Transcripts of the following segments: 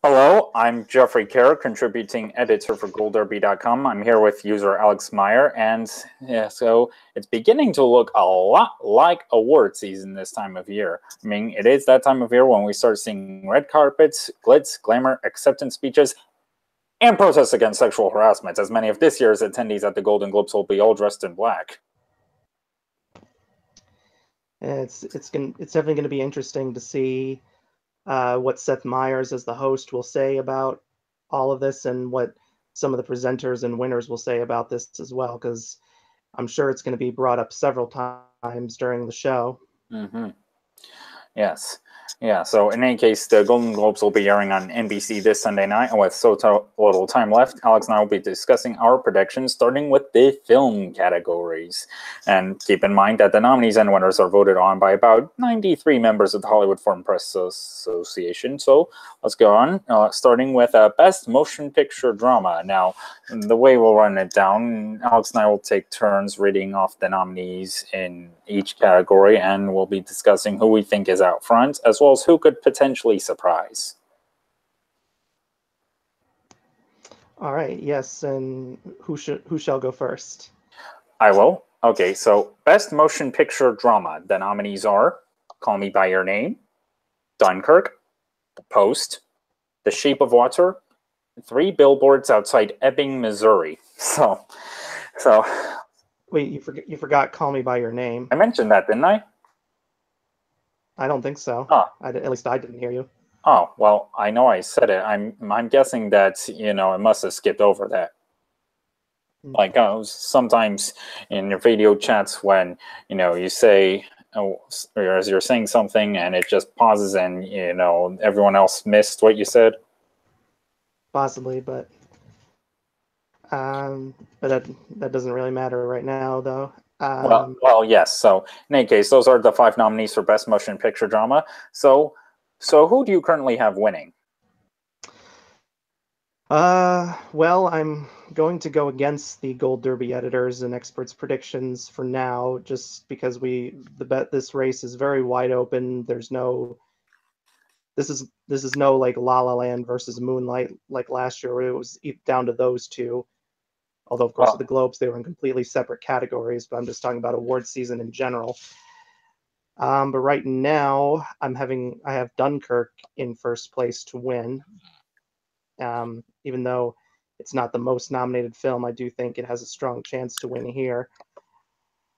Hello, I'm Jeffrey Kerr, contributing editor for GoldDerby.com. I'm here with user Alex Meyer, and so it's beginning to look a lot like award season this time of year. I mean, it is that time of year when we start seeing red carpets, glitz, glamour, acceptance speeches, and protests against sexual harassment, as many of this year's attendees at the Golden Globes will be all dressed in black. It's definitely going to be interesting to see what Seth Meyers as the host will say about all of this, and what some of the presenters and winners will say about this as well, because I'm sure it's going to be brought up several times during the show. Mm-hmm. Yes. Yeah, so in any case, the Golden Globes will be airing on NBC this Sunday night, and with so little time left, Alex and I will be discussing our predictions, starting with the film categories. And keep in mind that the nominees and winners are voted on by about 93 members of the Hollywood Foreign Press Association. So let's go on, starting with Best Motion Picture Drama. Now, the way we'll run it down, Alex and I will take turns reading off the nominees in each category, and we'll be discussing who we think is out front, as well as who could potentially surprise. All right, yes, and who shall go first? I will. Okay, so Best Motion Picture Drama. The nominees are Call Me By Your Name, Dunkirk, The Post, The Shape of Water, Three Billboards Outside Ebbing, Missouri. So Wait, you forgot "Call Me by Your Name." I mentioned that, didn't I? I don't think so. Oh, At least I didn't hear you. oh, well, I know I said it. I'm guessing that it must have skipped over that. Like sometimes in your video chats when you say, or as you're saying something and it just pauses and everyone else missed what you said. Possibly, but that doesn't really matter right now, though. Well, yes. So in any case, those are the 5 nominees for Best Motion Picture Drama. So who do you currently have winning? Well, I'm going to go against the Gold Derby editors and experts' predictions for now, just because this race is very wide open. This is no like La La Land versus Moonlight like last year, where it was down to those two. Although, of course, Well, with the Globes, they were in completely separate categories, but I'm just talking about award season in general. But right now, I have Dunkirk in first place to win. Even though it's not the most nominated film, I do think it has a strong chance to win here.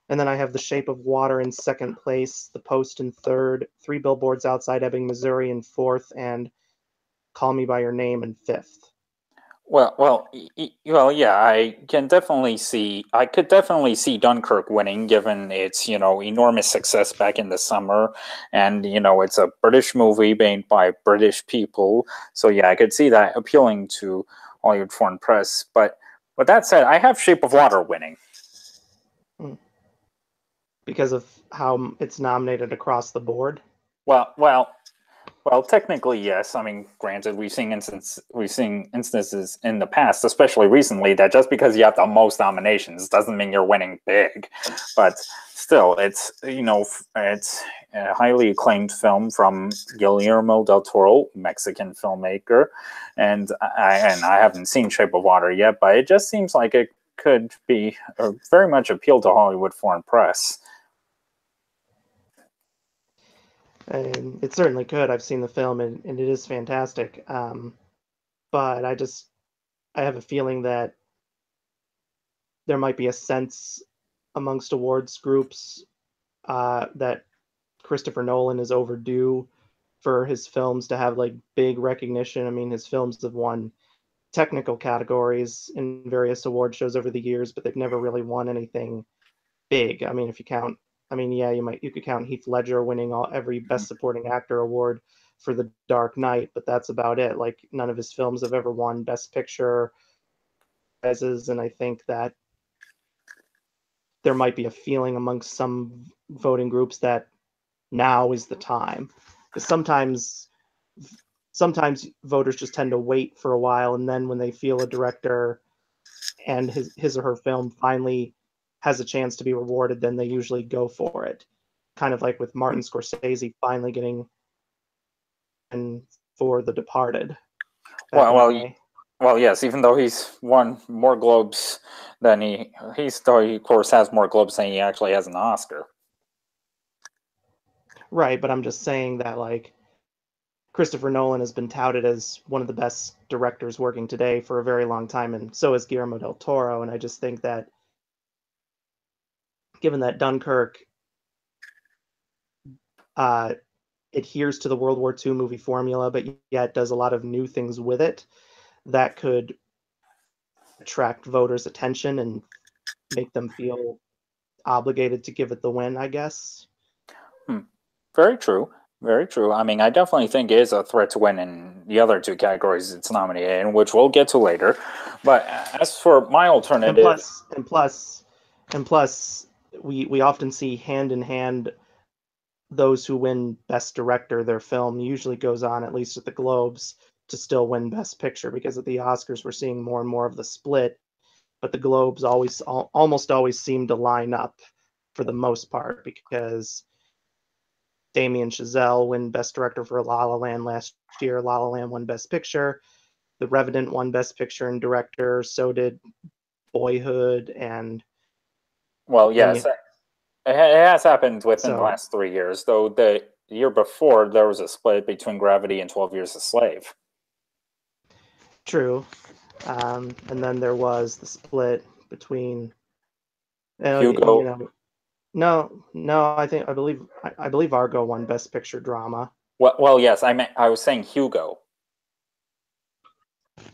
And then I have The Shape of Water in second place, The Post in third, Three Billboards Outside Ebbing, Missouri in fourth, and Call Me by Your Name in fifth. well, yeah. I could definitely see Dunkirk winning, given its enormous success back in the summer, and it's a British movie made by British people. So yeah, I could see that appealing to Hollywood foreign press. But with that said, I have Shape of Water winning. Hmm. Because of how it's nominated across the board. Well, well, Well, technically, yes. I mean, granted, we've seen instances in the past, especially recently, that just because you have the most nominations doesn't mean you're winning big. But still, it's a highly acclaimed film from Guillermo del Toro, Mexican filmmaker, and I haven't seen Shape of Water yet, but it just seems like it could be very much appeal to Hollywood foreign press. And it certainly could. I've seen the film, and it is fantastic. But I have a feeling that there might be a sense amongst awards groups that Christopher Nolan is overdue for his films to have like big recognition. I mean, his films have won technical categories in various award shows over the years, but they've never really won anything big. I mean, if you count, I mean, yeah, you could count Heath Ledger winning every Best Supporting Actor award for The Dark Knight, but that's about it. Like none of his films have ever won Best Picture prizes, and I think that there might be a feeling amongst some voting groups that now is the time, because sometimes voters just tend to wait for a while, and then when they feel a director and his or her film finally has a chance to be rewarded, then they usually go for it. Kind of like with Martin Scorsese finally getting in for The Departed. back Well, in the well, day. well, yes. Even though he's won more Globes than he still, he, of course, has more Globes than he actually has an Oscar. Right, but I'm just saying that like Christopher Nolan has been touted as one of the best directors working today for a very long time, and so is Guillermo del Toro. And I just think that given that Dunkirk uh, adheres to the World War II movie formula, but yet does a lot of new things with it, that could attract voters' attention and make them feel obligated to give it the win, I guess. Hmm. Very true. Very true. I mean, I definitely think it is a threat to win in the other two categories it's nominated in, which we'll get to later. But as for my And alternative, plus, and plus, and plus, we often see hand in hand those who win Best Director, their film usually goes on, at least at the Globes, to still win Best Picture, because at the Oscars we're seeing more and more of the split, but the Globes almost always seem to line up for the most part, because Damien Chazelle won Best Director for La La Land last year. La La Land won Best Picture. The Revenant won Best Picture and Director. So did Boyhood, and well, then yes, you. it has happened within the So last 3 years, though the year before there was a split between Gravity and 12 Years a Slave. true, and then there was the split between. You Hugo, know, no, no. I believe Argo won Best Picture Drama. well, yes, I was saying Hugo.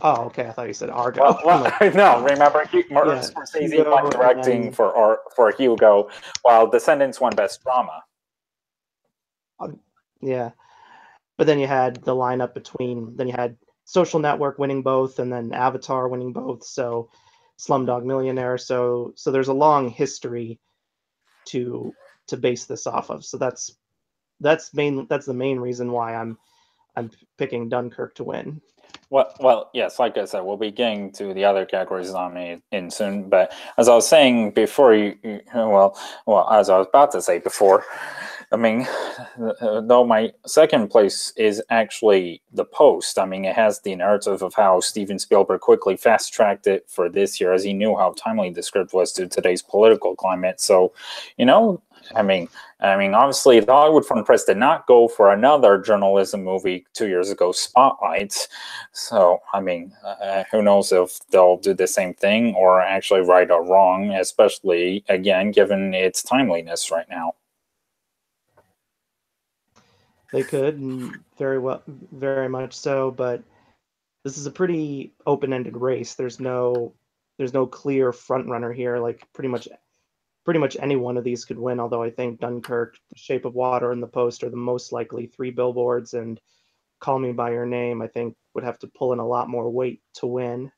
Oh, okay. I thought you said Argo. I'm Well, like, no. Remember, Martin yeah, Scorsese won Hugo, and directing then for Hugo, while Descendants won Best Drama. yeah. But then you had the lineup between. Then you had Social Network winning both, and then Avatar winning both. So Slumdog Millionaire. So there's a long history to base this off of. So that's the main reason why I'm picking Dunkirk to win. Well, yes. Like I said, we'll be getting to the other categories nominated in soon. But as I was saying before, well, as I was about to say before, I mean, though my second place is actually The Post. I mean, it has the narrative of how Steven Spielberg quickly fast tracked it for this year, as he knew how timely the script was to today's political climate. So, you know, I mean, obviously, the Hollywood Foreign Press did not go for another journalism movie 2 years ago, Spotlight. So, I mean, who knows if they'll do the same thing or actually right or wrong, especially, again, given its timeliness right now. They could, and very much so, but this is a pretty open-ended race. There's no clear front runner here. Like pretty much any one of these could win. Although I think Dunkirk, The Shape of Water, and The Post are the most likely three billboards, and Call Me by Your Name I think would have to pull in a lot more weight to win.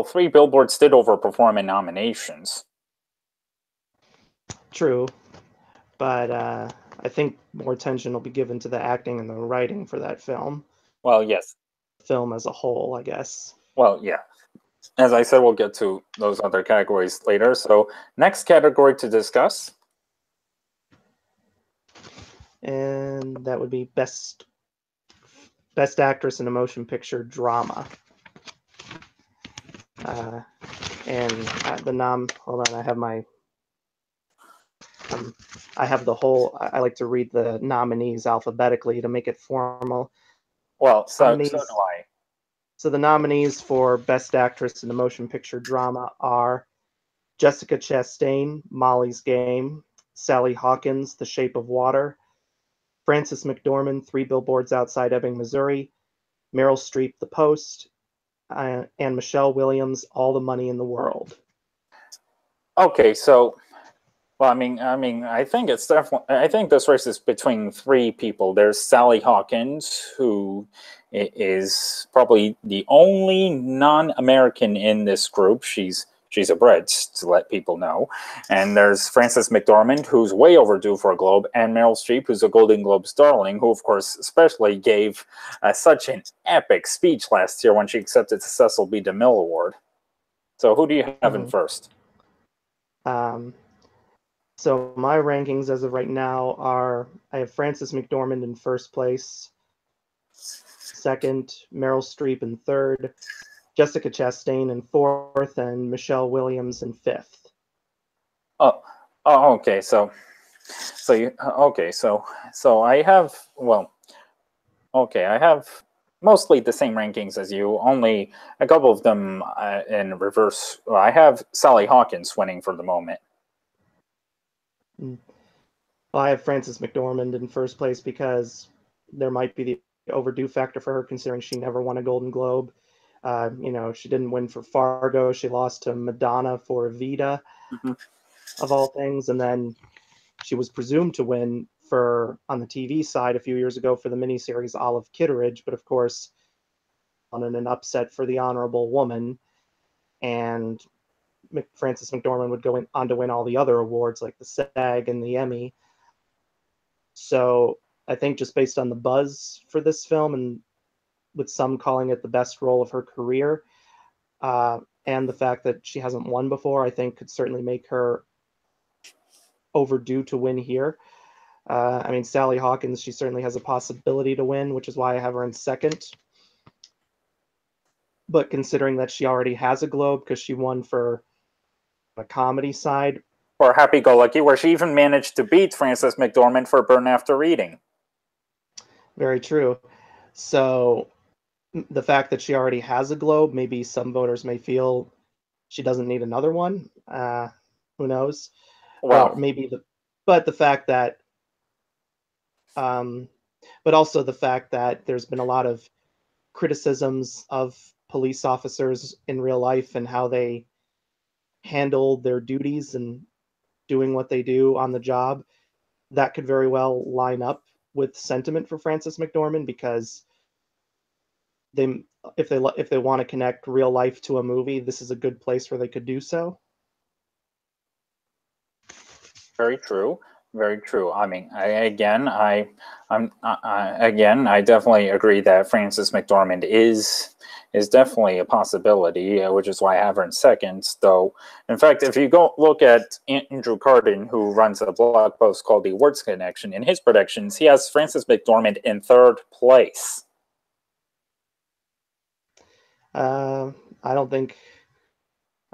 Three Billboards did overperform in nominations. True, but I think more attention will be given to the acting and the writing for that film. Well, yes. Film as a whole, I guess. Well, yeah. As I said, we'll get to those other categories later. So, next category to discuss. And that would be best actress in a motion picture drama. Uh, and the nom. Hold on, I have the whole. I like to read the nominees alphabetically to make it formal. Well, so do Nominees. I. So the nominees for best actress in a motion picture drama are Jessica Chastain, Molly's Game; Sally Hawkins, The Shape of Water; Frances McDormand, Three Billboards Outside Ebbing, Missouri; Meryl Streep, The Post; and Michelle Williams, All the Money in the World. Okay, so well, I think it's definitely. I think this race is between three people. There's Sally Hawkins, who is probably the only non-American in this group. She's a Brit, to let people know. And there's Frances McDormand, who's way overdue for a Globe, and Meryl Streep, who's a Golden Globes darling, who of course especially gave such an epic speech last year when she accepted the Cecil B. DeMille Award. So who do you have in Mm-hmm. first? Um, so my rankings as of right now are: I have Frances McDormand in first place, second, Meryl Streep in third, Jessica Chastain in fourth, and Michelle Williams in fifth. Oh, oh, okay. So you okay? So I have okay. I have mostly the same rankings as you. Only a couple of them in reverse. Well, I have Sally Hawkins winning for the moment. Well, I have Frances McDormand in first place because there might be the overdue factor for her, considering she never won a Golden Globe. She didn't win for Fargo. She lost to Madonna for Evita, Mm-hmm. of all things, and then she was presumed to win for on the TV side a few years ago for the miniseries Olive Kitteridge, but of course, on an upset for The Honorable Woman, and Frances McDormand would go on to win all the other awards like the SAG and the Emmy. So I think just based on the buzz for this film, and with some calling it the best role of her career, and the fact that she hasn't won before, I think could certainly make her overdue to win here. I mean, Sally Hawkins, she certainly has a possibility to win, which is why I have her in second. But considering that she already has a Globe because she won for a comedy side. Or Happy Go Lucky, where she even managed to beat Frances McDormand for Burn After Reading. Very true. So the fact that she already has a Globe, maybe some voters may feel she doesn't need another one. Who knows? Or Well, maybe but the fact that, um, but also the fact that there's been a lot of criticisms of police officers in real life and how they handle their duties and doing what they do on the job. That could very well line up with sentiment for Frances McDormand because they if they want to connect real life to a movie, this is a good place where they could do so. very true. Very true. I mean, I definitely agree that Frances McDormand is definitely a possibility, which is why I have her in second. Though, in fact, if you go look at Andrew Carden, who runs a blog post called The Awards Connection, in his predictions, he has Frances McDormand in third place. Uh, I don't think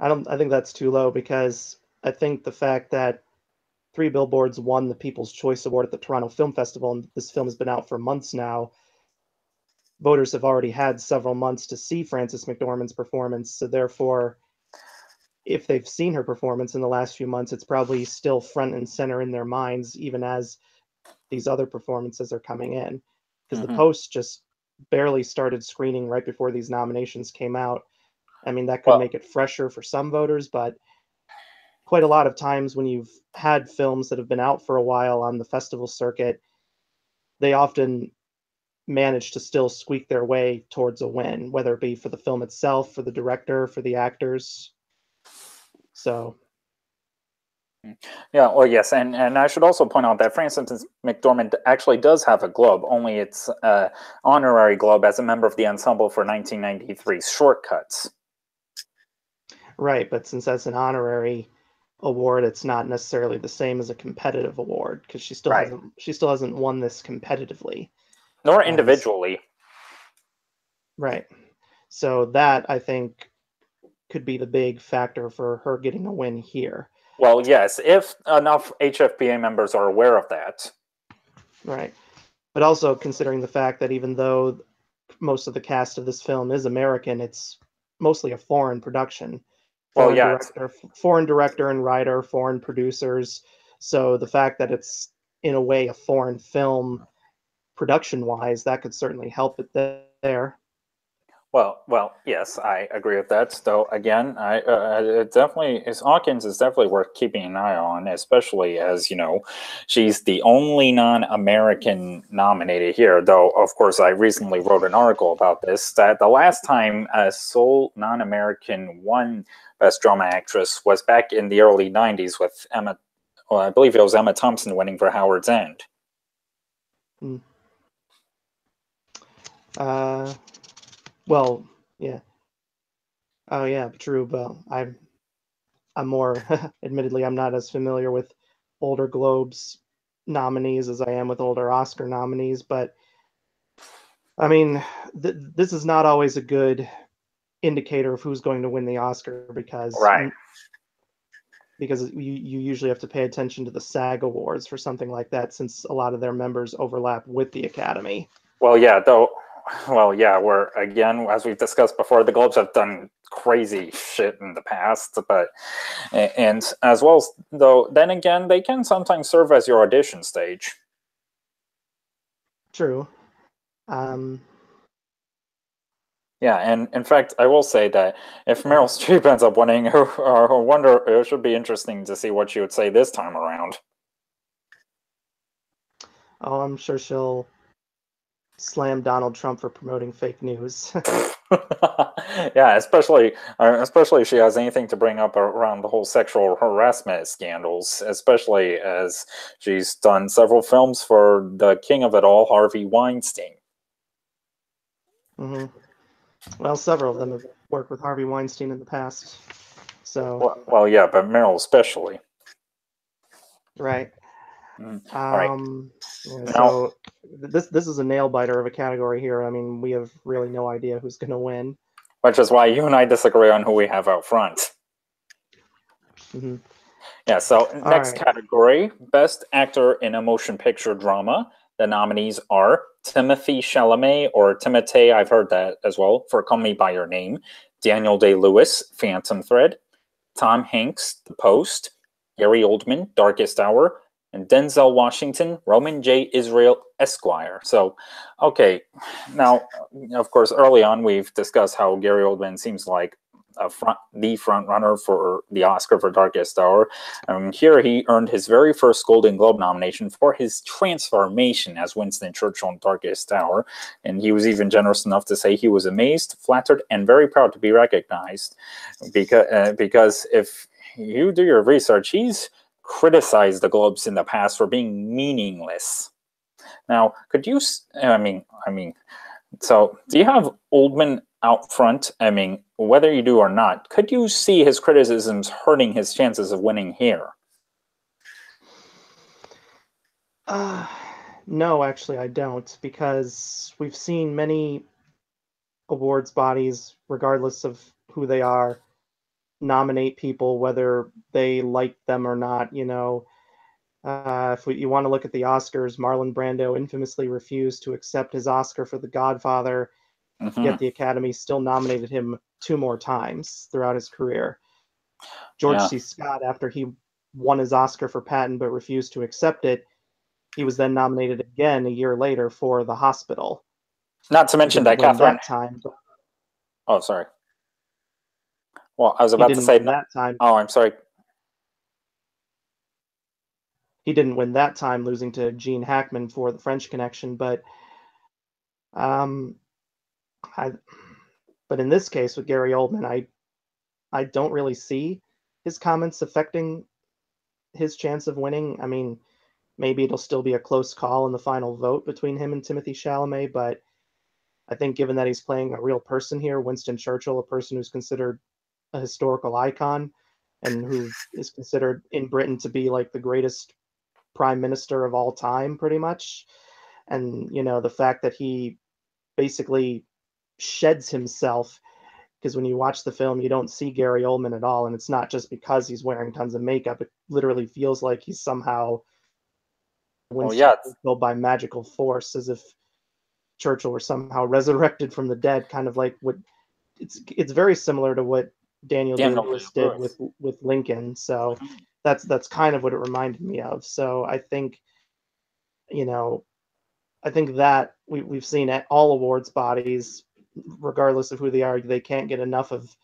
I think that's too low because I think the fact that Three Billboards won the People's Choice Award at the Toronto Film Festival, and this film has been out for months now. Voters have already had several months to see Frances McDormand's performance, so therefore, if they've seen her performance in the last few months, it's probably still front and center in their minds, even as these other performances are coming in. Because the Mm-hmm. Post just barely started screening right before these nominations came out. I mean, that could Well, make it fresher for some voters, but quite a lot of times when you've had films that have been out for a while on the festival circuit, they often manage to still squeak their way towards a win, whether it be for the film itself, for the director, for the actors. So, yeah, well, yes, and I should also point out that Frances McDormand actually does have a Globe, only it's honorary Globe as a member of the ensemble for 1993's Shortcuts. right, but since that's an honorary award, it's not necessarily the same as a competitive award because Right. she still hasn't won this competitively. Nor And individually. right. So that I think could be the big factor for her getting a win here. Well, yes, if enough HFPA members are aware of that. Right. But also considering the fact that even though most of the cast of this film is American, it's mostly a foreign production. Well, yeah, Foreign director and writer, foreign producers. So the fact that it's in a way a foreign film production wise, that could certainly help it there. well, yes, I agree with that. Though again, I it definitely is Hawkins is definitely worth keeping an eye on, especially as she's the only non-American nominated here. Though, of course, I recently wrote an article about this that the last time a sole non-American won Best Drama Actress was back in the early '90s with Emma. Well, I believe it was Emma Thompson winning for Howard's End. Mm. Uh, well, yeah. Oh, yeah, true. But I'm more, admittedly, I'm not as familiar with older Globes nominees as I am with older Oscar nominees. But I mean, this is not always a good indicator of who's going to win the Oscar Right. because you usually have to pay attention to the SAG Awards for something like that, since a lot of their members overlap with the Academy. Well, yeah, though. Well, yeah, we're again, as we've discussed before, the Globes have done crazy shit in the past, but and as well as though, then again, they can sometimes serve as your audition stage. True. Um, Yeah, and in fact, I will say that if Meryl Streep ends up winning, I wonder it should be interesting to see what she would say this time around. oh, I'm sure she'll slam Donald Trump for promoting fake news. Yeah, especially if she has anything to bring up around the whole sexual harassment scandals, especially as she's done several films for the king of it all, Harvey Weinstein. hmm Well, several of them have worked with Harvey Weinstein in the past. So, Well, yeah, but Meryl especially. right. All right, Yeah, now, so this is a nail biter of a category here. I mean, we have really no idea who's going to win. which is why you and I disagree on who we have out front. hmm Yeah, so All next right. category, Best Actor in a Motion Picture Drama. The nominees are Timothy Chalamet, or Timothée, I've heard that as well, for Call Me By Your Name, Daniel Day-Lewis, Phantom Thread, Tom Hanks, The Post, Gary Oldman, Darkest Hour, and Denzel Washington, Roman J. Israel Esquire. So, okay, now, of course, early on we've discussed how Gary Oldman seems like the front runner for the Oscar for Darkest Hour. Here he earned his very first Golden Globe nomination for his transformation as Winston Churchill in Darkest Hour, and he was even generous enough to say he was amazed, flattered, and very proud to be recognized. Because if you do your research, he's criticized the Globes in the past for being meaningless. Now, could you? So do you have Oldman out front? I mean, whether you do or not, could you see his criticisms hurting his chances of winning here? Uh, no, actually, I don't, because we've seen many awards bodies, regardless of who they are, nominate people whether they like them or not. If you want to look at the Oscars, Marlon Brando infamously refused to accept his Oscar for The Godfather, Mm-hmm. yet the Academy still nominated him two more times throughout his career. George Yeah. C. Scott, after he won his Oscar for Patton but refused to accept it, he was then nominated again a year later for The Hospital. Not to He mention didn't that win Catherine. that time, but Oh, sorry. Well, I was he about to didn't say. win that time. Oh, I'm sorry. He didn't win that time, losing to Gene Hackman for The French Connection. Um, I, but in this case with Gary Oldman, I don't really see his comments affecting his chance of winning. I mean, maybe it'll still be a close call in the final vote between him and Timothy Chalamet, but I think given that he's playing a real person here, Winston Churchill, a person who's considered a historical icon and who is considered in Britain to be like the greatest prime minister of all time, pretty much. And, the fact that he basically sheds himself, because when you watch the film, you don't see Gary Oldman at all. And it's not just because he's wearing tons of makeup, it literally feels like he's somehow Well, Winston yeah. Churchill by magical force, as if Churchill were somehow resurrected from the dead, kind of like what it's very similar to what Daniel Day Daniel Lewis did Day-Lewis. with Lincoln. So that's kind of what it reminded me of. So you know I think that we've seen at all awards bodies, regardless of who they are, they can't get enough of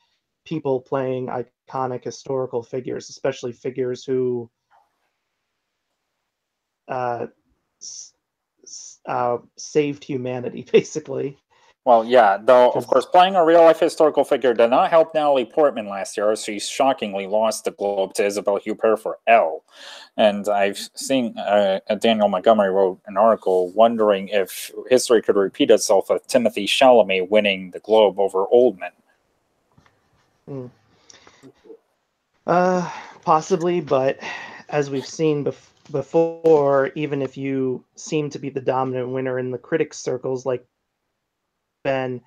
people playing iconic historical figures, especially figures who uh, saved humanity, basically. Well, yeah, though, of course, Because playing a real life historical figure did not help Natalie Portman last year, as she shockingly lost the Globe to Isabel Huppert for Elle. And I've seen Daniel Montgomery wrote an article wondering if history could repeat itself with Timothy Chalamet winning the Globe over Oldman. mm, uh, possibly, but as we've seen before, even if you seem to be the dominant winner in the critics' circles, like been,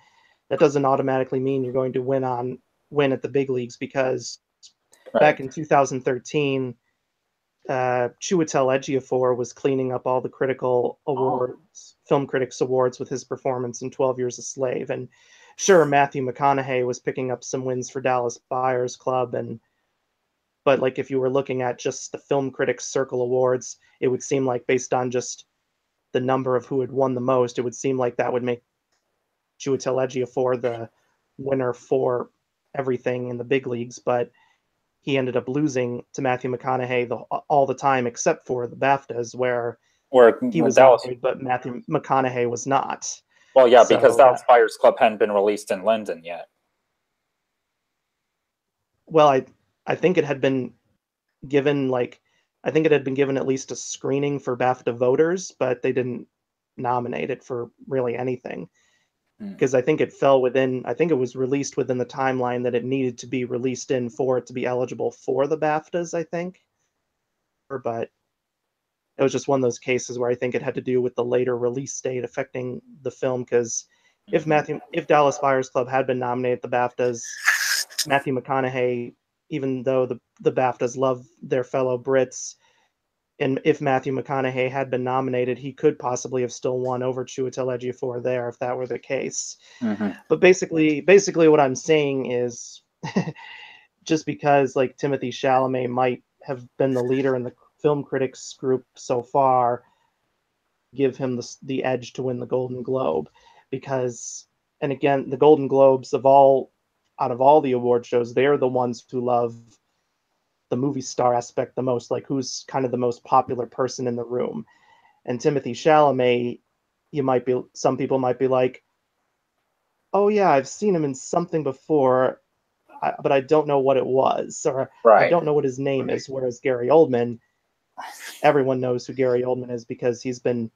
that doesn't automatically mean you're going to win at the big leagues, because back Right. in 2013, Chiwetel Ejiofor was cleaning up all the critical Oh, awards, film critics awards, with his performance in 12 Years a Slave. And sure, Matthew McConaughey was picking up some wins for Dallas Buyers Club, and but like if you were looking at just the film critics circle awards, it would seem like, based on just the number of who had won the most, it would seem like that would make Chiwetel Ejiofor the winner for everything in the big leagues. But he ended up losing to Matthew McConaughey all the time, except for the BAFTAs, where where he was Dallas. nominated, but Matthew McConaughey was not. Well, yeah, because So Dallas Buyers Club hadn't been released in London yet. well, I think it had been given like I think it had been given at least a screening for BAFTA voters, but they didn't nominate it for really anything, Hmm. because I think it was released within the timeline that it needed to be released in for it to be eligible for the BAFTAs, I think. But it was just one of those cases where I think it had to do with the later release date affecting the film, because if Dallas Buyers Club had been nominated at the BAFTAs, Matthew McConaughey, even though the BAFTAs love their fellow Brits, and if Matthew McConaughey had been nominated, he could possibly have still won over Chiwetel Ejiofor there, if that were the case. Hmm. But basically, what I'm saying is, just because like Timothy Chalamet might have been the leader in the film critics group so far, give him the edge to win the Golden Globe, because, and again, the Golden Globes, out of all the award shows, they're the ones who love the movie star aspect the most, like who's kind of the most popular person in the room. And Timothy Chalamet, some people might be like, oh yeah, I've seen him in something before, but I don't know what it was, or I Right. don't know what his name is. Whereas Gary Oldman, everyone knows who Gary Oldman is, because he's been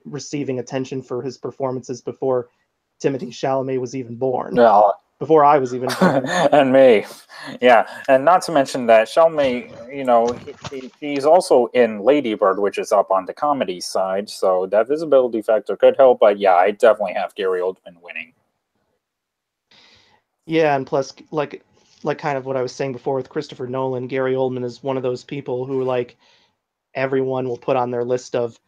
receiving attention for his performances before Timothy Chalamet was even born, Well, before I was even born. and me, yeah, and not to mention that Xiaomei, he's also in Lady Bird, which is up on the comedy side, so that visibility factor could help. But yeah, I definitely have Gary Oldman winning. Yeah, and plus, like kind of what I was saying before with Christopher Nolan, Gary Oldman is one of those people who, like, everyone will put on their list of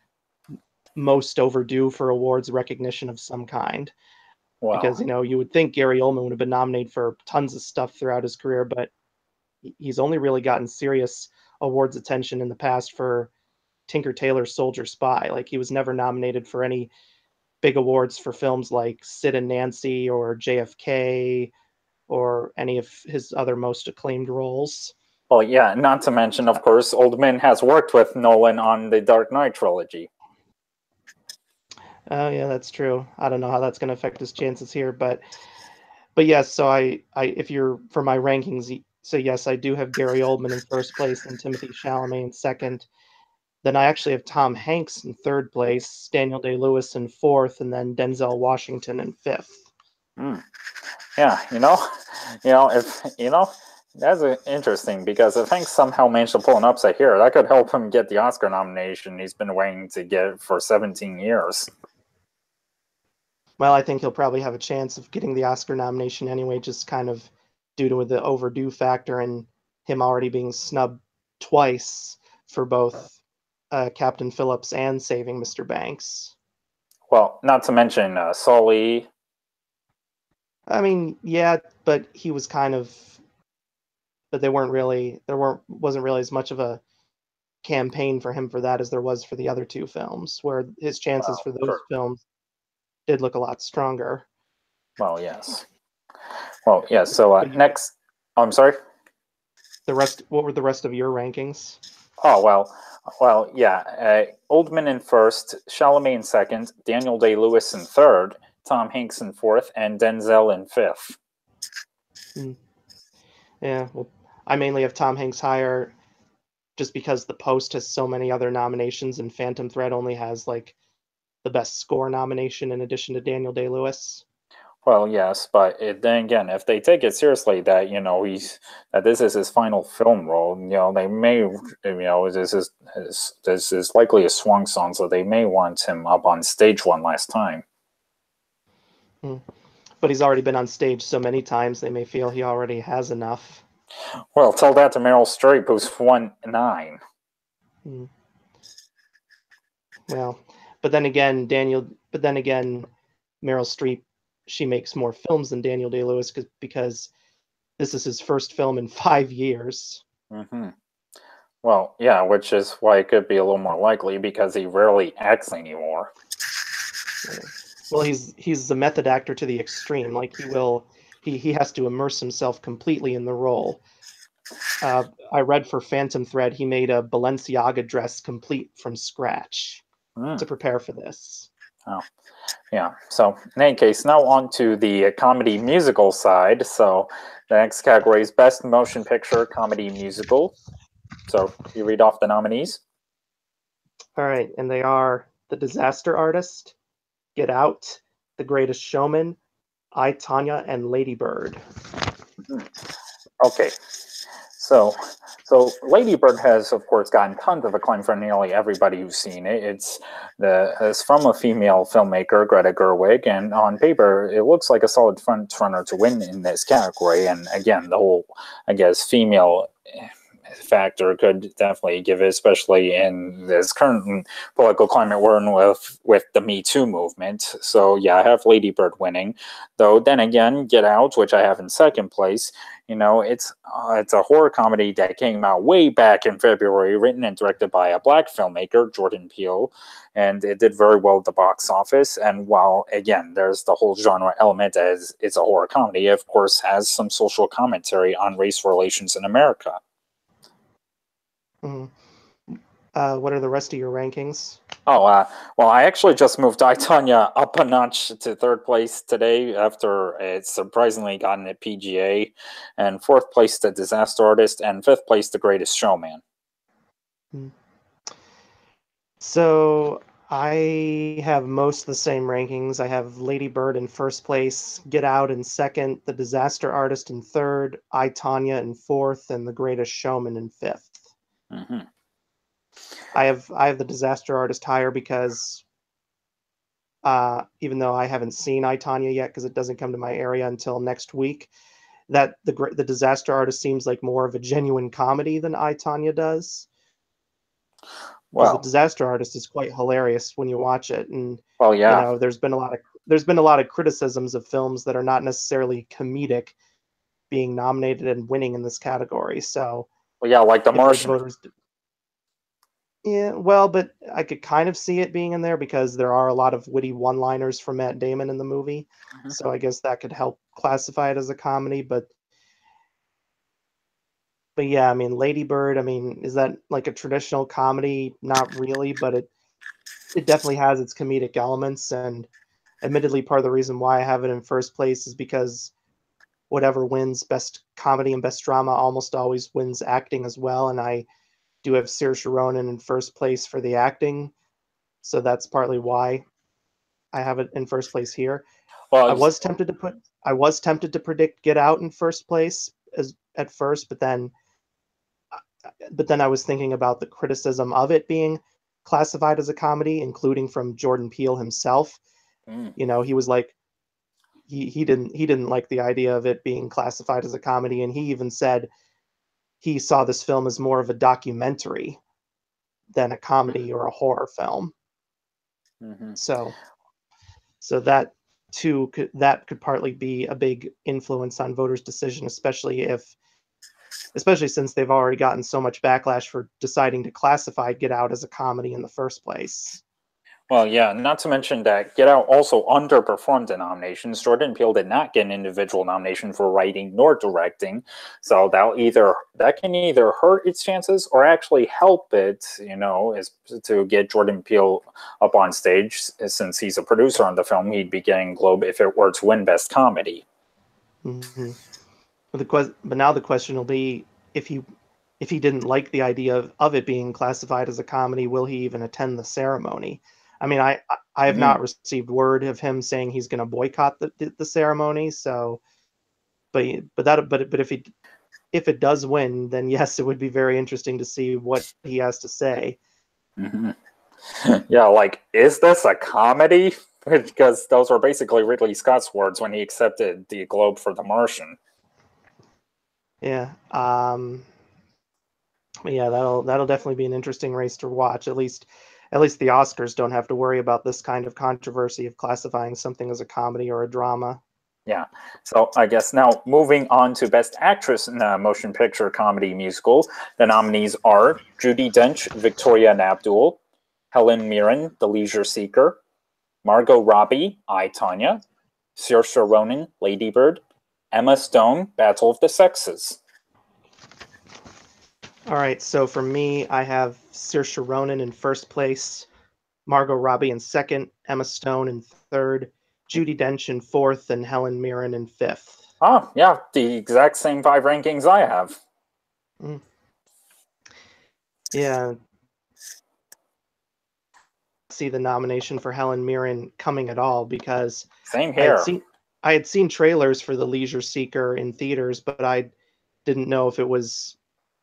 most overdue for awards recognition of some kind. Because, Well, you would think Gary Oldman would have been nominated for tons of stuff throughout his career, but he's only really gotten serious awards attention in the past for Tinker Tailor Soldier Spy. Like, he was never nominated for any big awards for films like Sid and Nancy or JFK or any of his other most acclaimed roles. well, yeah, not to mention, of course, Oldman has worked with Nolan on the Dark Knight trilogy. Oh yeah, that's true. I don't know how that's going to affect his chances here, but yes. So if you're for my rankings, so yes, I do have Gary Oldman in first place, and Timothy Chalamet in second. Then I actually have Tom Hanks in third place, Daniel Day-Lewis in fourth, and then Denzel Washington in fifth. Mm. Yeah, if that's interesting, because if Hanks somehow managed to pull an upset here, that could help him get the Oscar nomination he's been waiting to get for 17 years. Well, I think he'll probably have a chance of getting the Oscar nomination anyway, just kind of due to the overdue factor and him already being snubbed twice for both Captain Phillips and Saving Mr. Banks. Well, not to mention Sully. I mean, yeah, but but wasn't really as much of a campaign for him for that as there was for the other two films, where his chances Well, for those true. films did look a lot stronger. Well, yes. Well, yes. So But next, oh, I'm sorry. what were the rest of your rankings? Oh well, yeah. Oldman in first, Chalamet in second, Daniel Day-Lewis in third, Tom Hanks in fourth, and Denzel in fifth. Hmm. Yeah, well, I mainly have Tom Hanks higher just because The Post has so many other nominations, and Phantom Thread only has like the best score nomination in addition to Daniel Day-Lewis. Well, yes, but then again, if they take it seriously that that this is his final film role, they may, this is likely a swan song, so they may want him up on stage one last time. Mm. But he's already been on stage so many times, they may feel he already has enough. Well, tell that to Meryl Streep, who's won 9. Mm. Well, but then again, Meryl Streep, she makes more films than Daniel Day-Lewis because this is his first film in 5 years. Mm-hmm. Well, yeah, which is why it could be a little more likely because he rarely acts anymore. Well, he's a method actor to the extreme. Like he has to immerse himself completely in the role. I read for Phantom Thread he made a Balenciaga dress complete from scratch to prepare for this. Oh, yeah. So in any case, now on to the comedy musical side. So the next category is Best Motion Picture Comedy Musical. So you read off the nominees. All right, and they are The Disaster Artist, Get Out, The Greatest Showman, I, Tonya, and Lady Bird. Okay, so Lady Bird has, of course, gotten tons of acclaim from nearly everybody who's seen it. It's from a female filmmaker, Greta Gerwig, and on paper, it looks like a solid front runner to win in this category. And again, the whole, I guess, female factor could definitely give it, especially in this current political climate we're in with the Me Too movement. So yeah, I have Lady Bird winning. Though then again, Get Out, which I have in second place, it's a horror comedy that came out way back in February, written and directed by a black filmmaker, Jordan Peele, and it did very well at the box office. And while again, there's the whole genre element as it's a horror comedy, it of course has some social commentary on race relations in America. Mm. What are the rest of your rankings? Oh, well, I actually just moved I, Tonya up a notch to third place today after it surprisingly gotten a PGA, and fourth place The Disaster Artist, and fifth place The Greatest Showman. So I have most of the same rankings. I have Lady Bird in first place, Get Out in second, The Disaster Artist in third, I, Tonya in fourth, and The Greatest Showman in fifth. Mm-hmm. I have The Disaster Artist higher because even though I haven't seen I, Tonya yet because it doesn't come to my area until next week, that the Disaster Artist seems like more of a genuine comedy than I, Tonya does. Because the Well, Disaster Artist is quite hilarious when you watch it, and well, yeah, there's been a lot of criticisms of films that are not necessarily comedic being nominated and winning in this category. So well, yeah, like The if the Martian. voters, yeah, well, but I could kind of see it being in there because there are a lot of witty one-liners from Matt Damon in the movie. Mm-hmm. So I guess that could help classify it as a comedy, but yeah, I mean, Lady Bird, I mean, is that like a traditional comedy? Not really, but it definitely has its comedic elements, and admittedly, part of the reason why I have it in first place is because whatever wins best comedy and best drama almost always wins acting as well, and I do have Saoirse Ronan in first place for the acting, so that's partly why I have it in first place here. I Well, was tempted to predict Get Out in first place as at first, but then I was thinking about the criticism of it being classified as a comedy, including from Jordan Peele himself. He was like he didn't like the idea of it being classified as a comedy, and he even said he saw this film as more of a documentary than a comedy or a horror film. mm-hmm. So that too could partly be a big influence on voters' decision, especially since they've already gotten so much backlash for deciding to classify Get Out as a comedy in the first place. Well, yeah, not to mention that Get Out also underperformed the nominations. Jordan Peele did not get an individual nomination for writing nor directing, so that can either hurt its chances or actually help it. Is to get Jordan Peele up on stage, since he's a producer on the film. He'd be getting Globe if it were to win Best Comedy. Mm-hmm. But now the question will be if he didn't like the idea of it being classified as a comedy, will he even attend the ceremony? I mean, I have not received word of him saying he's going to boycott the ceremony. So, but if it does win, then yes, it would be very interesting to see what he has to say. Mm-hmm. Yeah, like, is this a comedy? because those were basically Ridley Scott's words when he accepted the Globe for The Martian. Yeah. Yeah, that'll definitely be an interesting race to watch. At least the Oscars don't have to worry about this kind of controversy of classifying something as a comedy or a drama. Yeah. So I guess now moving on to Best Actress in a Motion Picture Comedy Musical, the nominees are Judi Dench, Victoria and Abdul, Helen Mirren, The Leisure Seeker, Margot Robbie, I, Tonya, Saoirse Ronan, Lady Bird, Emma Stone, Battle of the Sexes. All right, so for me, I have Saoirse Ronan in first place, Margot Robbie in second, Emma Stone in third, Judi Dench in fourth, and Helen Mirren in fifth. Oh, yeah, the exact same 5 rankings I have. Mm. Yeah, see the nomination for Helen Mirren coming at all because Same I had here. seen I had seen trailers for The Leisure Seeker in theaters, but I didn't know if it was.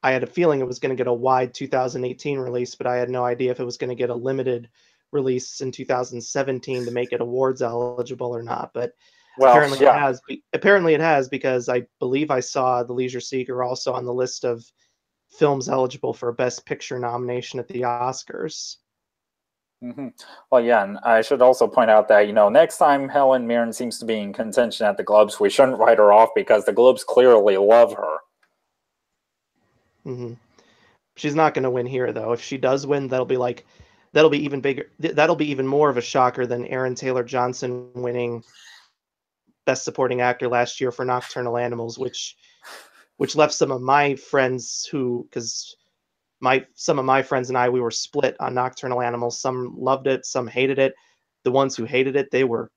I had a feeling it was going to get a wide 2018 release, but I had no idea if it was going to get a limited release in 2017 to make it awards eligible or not. But Well, yeah. Apparently, it has because I believe I saw The Leisure Seeker also on the list of films eligible for a Best Picture nomination at the Oscars. Well, yeah, and I should also point out that, next time Helen Mirren seems to be in contention at the Globes, we shouldn't write her off because the Globes clearly love her. Hmm. She's not going to win here, though. If she does win, that'll be even bigger. That'll be even more of a shocker than Aaron Taylor Johnson winning Best Supporting Actor last year for Nocturnal Animals, which left some of my friends because some of my friends and I we were split on Nocturnal Animals. Some loved it, some hated it. The ones who hated it, they were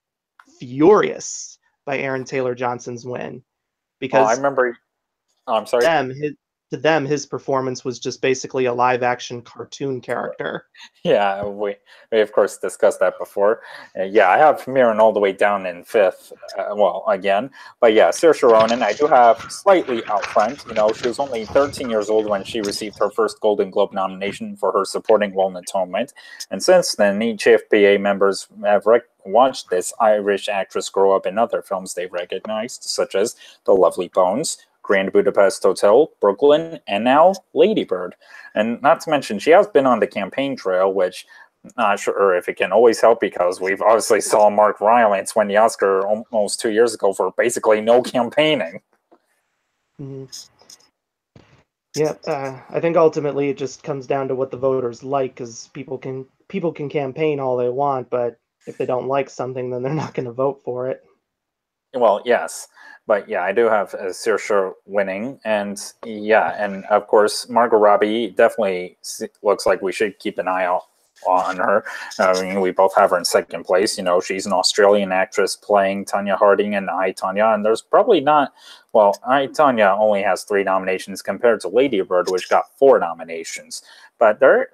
furious by Aaron Taylor Johnson's win Well, I because remember. Oh, I'm sorry. them his, to them his performance was just basically a live action cartoon character. Yeah, we of course discussed that before. Yeah, I have Mirren all the way down in fifth. Well, again, but yeah, Saoirse Ronan, I do have slightly out front. She was only 13 years old when she received her first Golden Globe nomination for her supporting role in Atonement, and since then, each FPA members have watched this Irish actress grow up in other films they've recognized, such as The Lovely Bones, Grand Budapest Hotel, Brooklyn, and now Lady Bird. And not to mention, she has been on the campaign trail, which I'm not sure if it can always help because we've obviously saw Mark Rylance win the Oscar almost 2 years ago for basically no campaigning. Mm-hmm. Yeah, I think ultimately it just comes down to what the voters like, because people can campaign all they want, but if they don't like something, then they're not going to vote for it. Well, yes, but yeah, I do have Saoirse winning, and yeah, and of course Margot Robbie definitely looks like we should keep an eye out on her. I mean, we both have her in second place. She's an Australian actress playing Tanya Harding in I, Tonya, and there's probably not. Well, I, Tonya only has 3 nominations compared to Lady Bird, which got 4 nominations, but there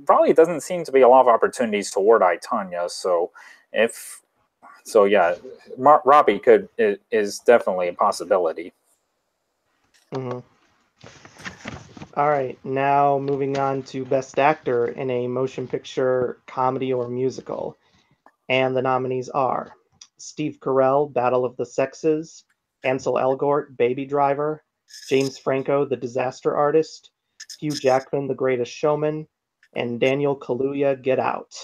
probably doesn't seem to be a lot of opportunities toward I, Tonya. If yeah, Robbie is definitely a possibility. Mm-hmm. All right, now moving on to Best Actor in a Motion Picture, Comedy, or Musical. And the nominees are Steve Carell, Battle of the Sexes, Ansel Elgort, Baby Driver, James Franco, The Disaster Artist, Hugh Jackman, The Greatest Showman, and Daniel Kaluuya, Get Out.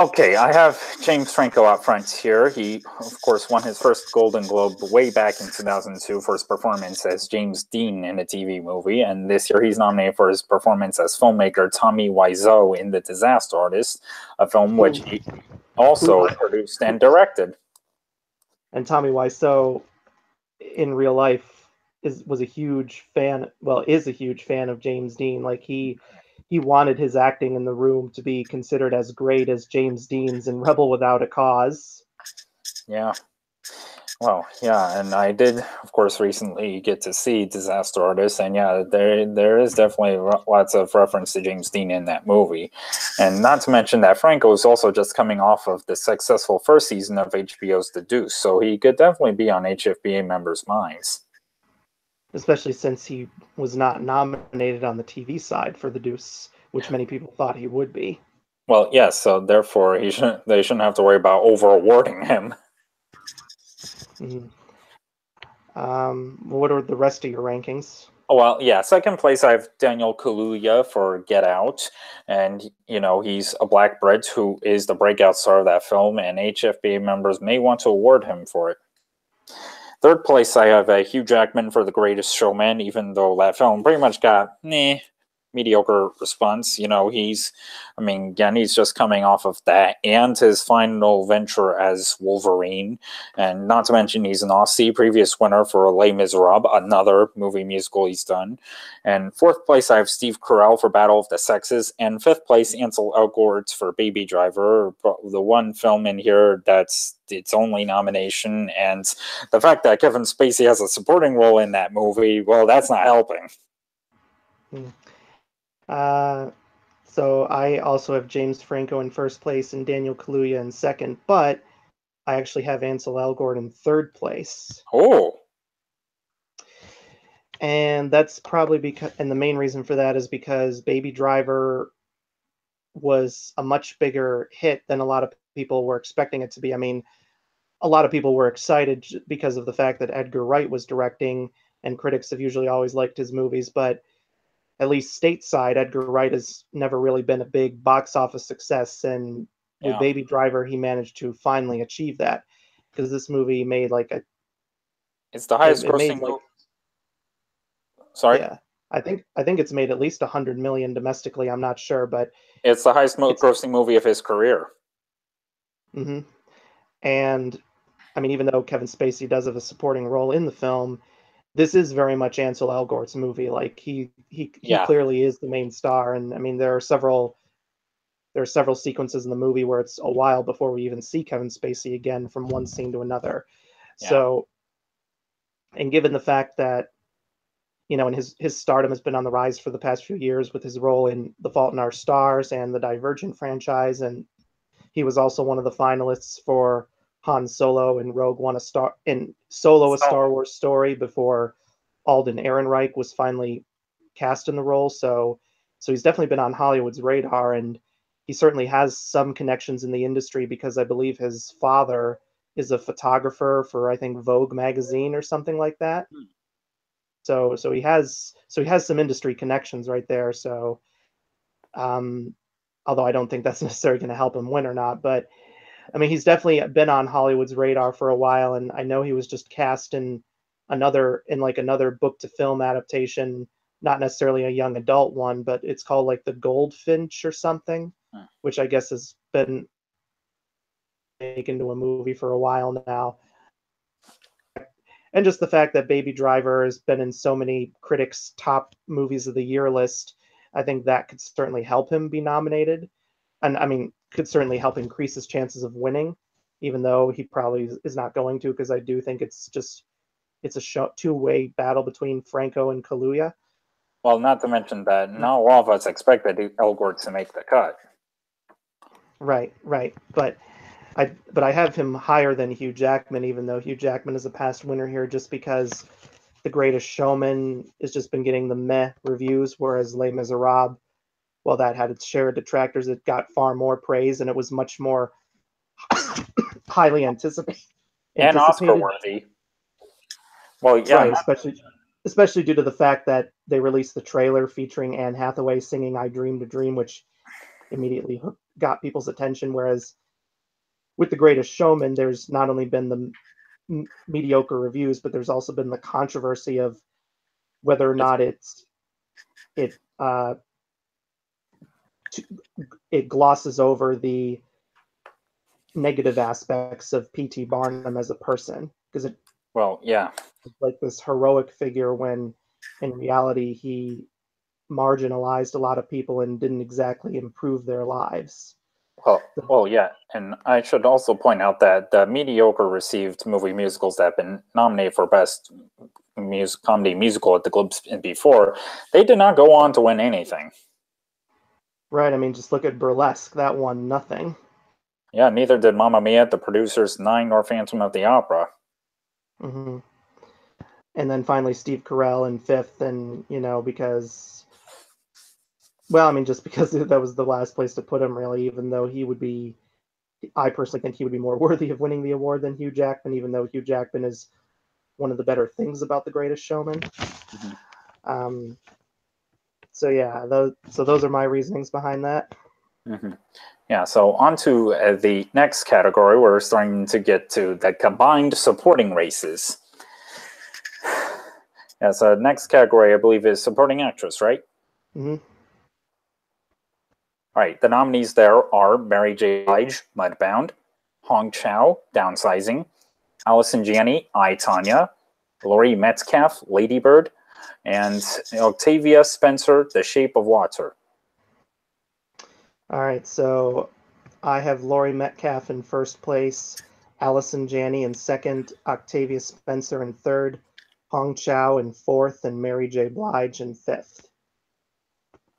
Okay, I have James Franco out front here. He, of course, won his first Golden Globe way back in 2002 for his performance as James Dean in a TV movie, and this year he's nominated for his performance as filmmaker Tommy Wiseau in The Disaster Artist, a film which he also produced and directed. And Tommy Wiseau, in real life, was a huge fan. Well, is a huge fan of James Dean. Like he wanted his acting in the room to be considered as great as James Dean's in Rebel Without a Cause. Yeah. Well, yeah, and I did, of course, recently get to see Disaster Artist, and yeah, there is definitely lots of reference to James Dean in that movie, and not to mention that Franco is also just coming off of the successful first season of HBO's The Deuce, so he could definitely be on HFBA members' minds. Especially since he was not nominated on the TV side for The Deuce, which many people thought he would be. Well, yes, so therefore they shouldn't have to worry about over awarding him. Mhm. What are the rest of your rankings? Oh, well, yeah, second place I have Daniel Kaluuya for Get Out, and he's a black Brit who is the breakout star of that film, and HFBA members may want to award him for it. Third place I have Hugh Jackman for The Greatest Showman, even though that film pretty much got mediocre response. Again, he's just coming off of that and his final venture as Wolverine, and not to mention he's an Aussie previous winner for Les Miserables, another movie musical he's done. And fourth place I have Steve Carell for Battle of the Sexes, and fifth place Ansel Elgort for Baby Driver, the one film in here that's its only nomination, and the fact that Kevin Spacey has a supporting role in that movie, well, that's not helping. So I also have James Franco in first place and Daniel Kaluuya in second, but I actually have Ansel Elgort in third place. Oh. And that's probably because, and the main reason for that is because Baby Driver was a much bigger hit than a lot of people were expecting it to be. I mean, a lot of people were excited because of the fact that Edgar Wright was directing, and critics have usually always liked his movies, but at least stateside, Edgar Wright has never really been a big box office success. And with Yeah. Baby Driver, he managed to finally achieve that because this movie made it's the highest it made grossing Sorry? yeah, I think it's made at least 100 million domestically. I'm not sure, but It's the highest it's grossing movie of his career. hmm and I mean, even though Kevin Spacey does have a supporting role in the film, this is very much Ansel Elgort's movie. Like he Yeah. clearly is the main star, and I mean there are several sequences in the movie where it's a while before we even see Kevin Spacey again from one scene to another. Yeah. So, and given the fact that and his stardom has been on the rise for the past few years with his role in The Fault in Our Stars and the Divergent franchise, and he was also one of the finalists for Han Solo and Rogue One, Solo, a So, Star Wars story, before Alden Ehrenreich was finally cast in the role. So he's definitely been on Hollywood's radar, and he certainly has some connections in the industry because I believe his father is a photographer for, I think, Vogue magazine or something like that. So he has some industry connections right there. So um, although I don't think that's necessarily going to help him win or not, but I mean, he's definitely been on Hollywood's radar for a while, and I know he was just cast in another book to film adaptation, not necessarily a young adult one, but it's called like The Goldfinch or something, which I guess has been taken into a movie for a while now. And just the fact that Baby Driver has been in so many critics' top movies of the year list, I think that could certainly help him be nominated. And I mean, could certainly help increase his chances of winning, even though he probably is not going to, because I do think it's a two-way battle between Franco and Kaluuya. well, not to mention that not all of us expected Elgort to make the cut. Right, right. But I have him higher than Hugh Jackman, even though Hugh Jackman is a past winner here, just because The Greatest Showman has just been getting the meh reviews, whereas Les Miserables, well, that had its share of detractors. It got far more praise, and it was much more highly And Oscar anticipated. worthy. Well, yeah, Right, especially due to the fact that they released the trailer featuring Anne Hathaway singing "I Dreamed a Dream," which immediately got people's attention. Whereas with The Greatest Showman, there's not only been the mediocre reviews, but there's also been the controversy of whether or it's not it it glosses over the negative aspects of P.T. Barnum as a person, because it well, yeah. like this heroic figure when in reality he marginalized a lot of people and didn't exactly improve their lives. Well, yeah, and I should also point out that the mediocre received movie musicals that have been nominated for Best Comedy Musical at the Globes before, they did not go on to win anything. Right, I mean, just look at Burlesque. That won nothing. Yeah, neither did Mamma Mia, The Producers, Nine, nor Phantom of the Opera. Mm-hmm. And then finally Steve Carell in fifth, and because Well, I mean, just because that was the last place to put him, really, even though he would be, I personally think he would be more worthy of winning the award than Hugh Jackman, even though Hugh Jackman is one of the better things about The Greatest Showman. Mhm. Um, so yeah, those are my reasonings behind that. Mhm. Yeah, so on to the next category. We're starting to get to the combined supporting races. Yeah, so next category, I believe, is supporting actress, right? Hmm. All right, the nominees there are Mary J. Blige, Mudbound, Hong Chow, Downsizing, Allison Janney, I, Tanya, Laurie Metcalf, Ladybird, and Octavia Spencer, The Shape of Water. All right, so I have Laurie Metcalf in first place, Allison Janney in second, Octavia Spencer in third, Hong Chow in fourth, and Mary J. Blige in fifth.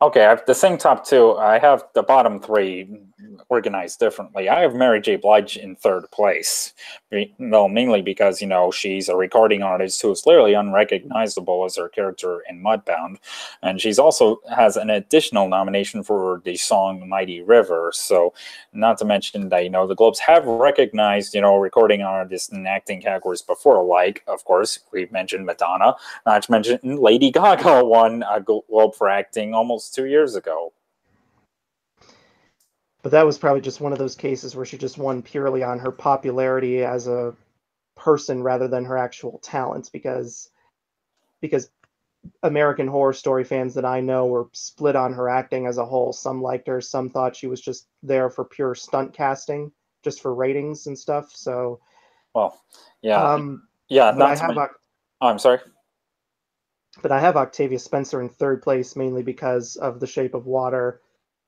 Okay, I have the same top two. I have the bottom three organized differently. I have Mary J. Blige in third place. Well, mainly because, she's a recording artist who is literally unrecognizable as her character in Mudbound. And she's also has an additional nomination for the song Mighty River. So, not to mention that, the Globes have recognized, recording artists in acting categories before, like, of course, we've mentioned Madonna. Not to mention, Lady Gaga won a Globe for acting almost 2 years ago. But that was probably just one of those cases where she just won purely on her popularity as a person rather than her actual talents, because American Horror Story fans that I know were split on her acting as a whole. Some liked her, some thought she was just there for pure stunt casting, just for ratings and stuff. So, Well, yeah, um, yeah. but Not I to have mention, oh, I'm sorry. but I have Octavia Spencer in third place mainly because of The Shape of Water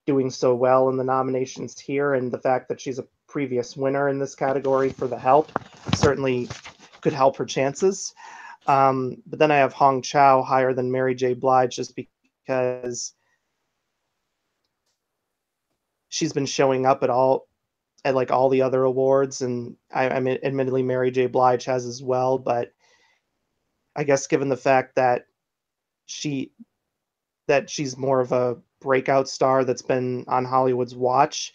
doing so well in the nominations here, and the fact that she's a previous winner in this category for The Help certainly could help her chances. But then I have Hong Chow higher than Mary J. Blige just because she's been showing up at like all the other awards, and I mean, admittedly, Mary J. Blige has as well. But I guess given the fact that she she's more of a breakout star that's been on Hollywood's watch,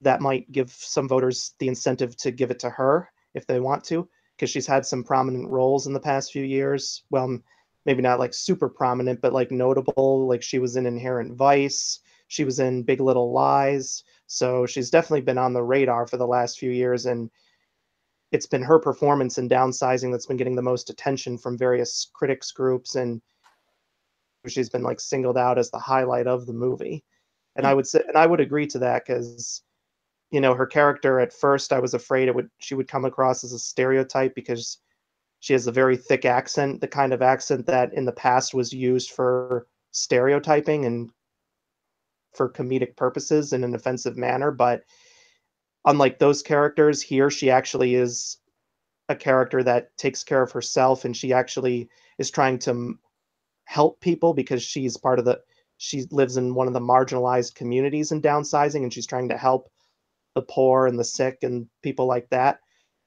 that might give some voters the incentive to give it to her if they want to, because she's had some prominent roles in the past few years. Well, maybe not like super prominent, but like notable. Like she was in Inherent Vice, she was in Big Little Lies. So she's definitely been on the radar for the last few years, and it's been her performance in Downsizing that's been getting the most attention from various critics groups, and she's been like singled out as the highlight of the movie. And Hmm. I would agree to that because her character at first I was afraid she would come across as a stereotype because she has a very thick accent, the kind of accent that in the past was used for stereotyping and for comedic purposes in an offensive manner. But unlike those characters, here she actually is a character that takes care of herself, and she actually is trying to help people because she lives in one of the marginalized communities in Downsizing, and she's trying to help the poor and the sick and people like that.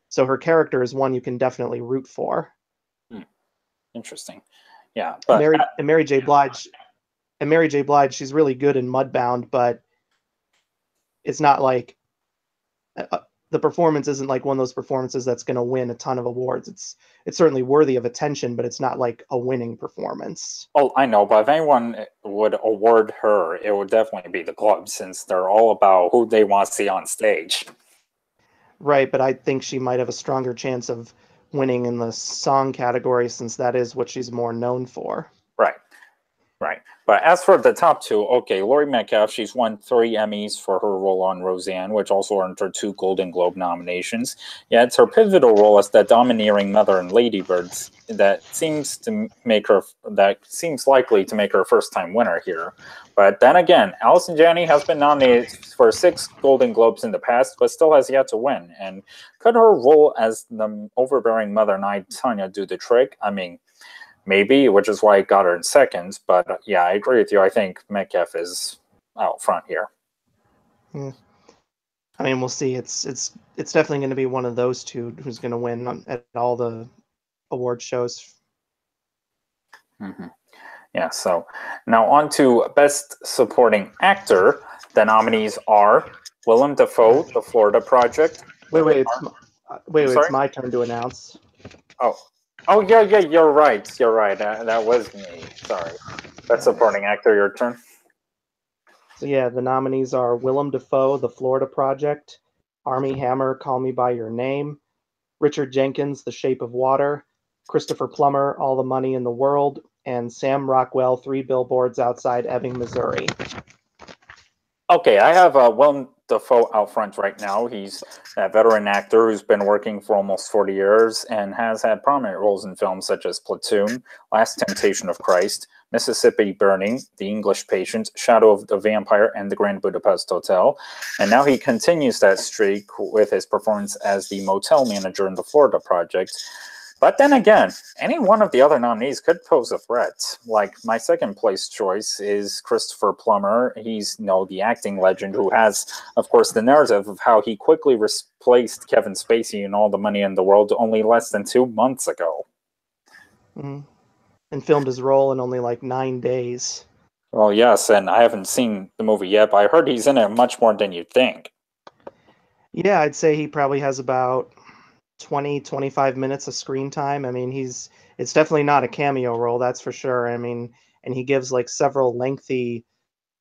So her character is one you can definitely root for. Hmm. Interesting. Yeah, And but Mary J. Blige, she's really good in Mudbound, but it's not like the performance isn't like one of those performances that's going to win a ton of awards. It's certainly worthy of attention, but it's not like a winning performance. oh, I know. But if anyone would award her, it would definitely be the Globes, since they're all about who they want to see on stage. Right, but I think she might have a stronger chance of winning in the song category since that is what she's more known for. Right. Right. But as for the top two, okay, Laurie Metcalf, she's won 3 Emmys for her role on Roseanne, which also earned her 2 Golden Globe nominations. Yeah, it's her pivotal role as the domineering mother in Ladybirds that seems likely to make her first-time winner here. But then again, Allison Janney has been nominated for 6 Golden Globes in the past, but still has yet to win. And could her role as the overbearing mother in I, Tanya do the trick? I mean, maybe, which is why I got her in second. But yeah, I agree with you. I think Metcalf is out front here. Hmm. I mean, we'll see. It's definitely going to be one of those two who's going to win at all the award shows. Mm-hmm. Yeah, so now on to Best Supporting Actor. The nominees are Willem Dafoe, The Florida Project. Wait, I'm it's sorry? my turn to announce. Oh, oh yeah, you're right. You're right. That was me. Sorry. Best All right. Supporting Actor, your turn. So yeah, the nominees are Willem Dafoe, The Florida Project, Army Hammer, Call Me by Your Name, Richard Jenkins, The Shape of Water, Christopher Plummer, All the Money in the World, and Sam Rockwell, Three Billboards Outside Ebbing, Missouri. Okay, I have Willem Dafoe out front right now. He's a veteran actor who's been working for almost 40 years and has had prominent roles in films such as Platoon, Last Temptation of Christ, Mississippi Burning, The English Patient, Shadow of the Vampire, and The Grand Budapest Hotel. And now he continues that streak with his performance as the motel manager in The Florida Project. But then again, any one of the other nominees could pose a threat. Like, my second place choice is Christopher Plummer. He's, the acting legend who has, of course, the narrative of how he quickly replaced Kevin Spacey in All the Money in the World only less than 2 months ago. Mm-hmm. And filmed his role in only like 9 days. Well, yes, and I haven't seen the movie yet, but I heard he's in it much more than you'd think. Yeah, I'd say he probably has about 20-25 minutes of screen time. I mean, it's definitely not a cameo role, that's for sure. I mean, and he gives like several lengthy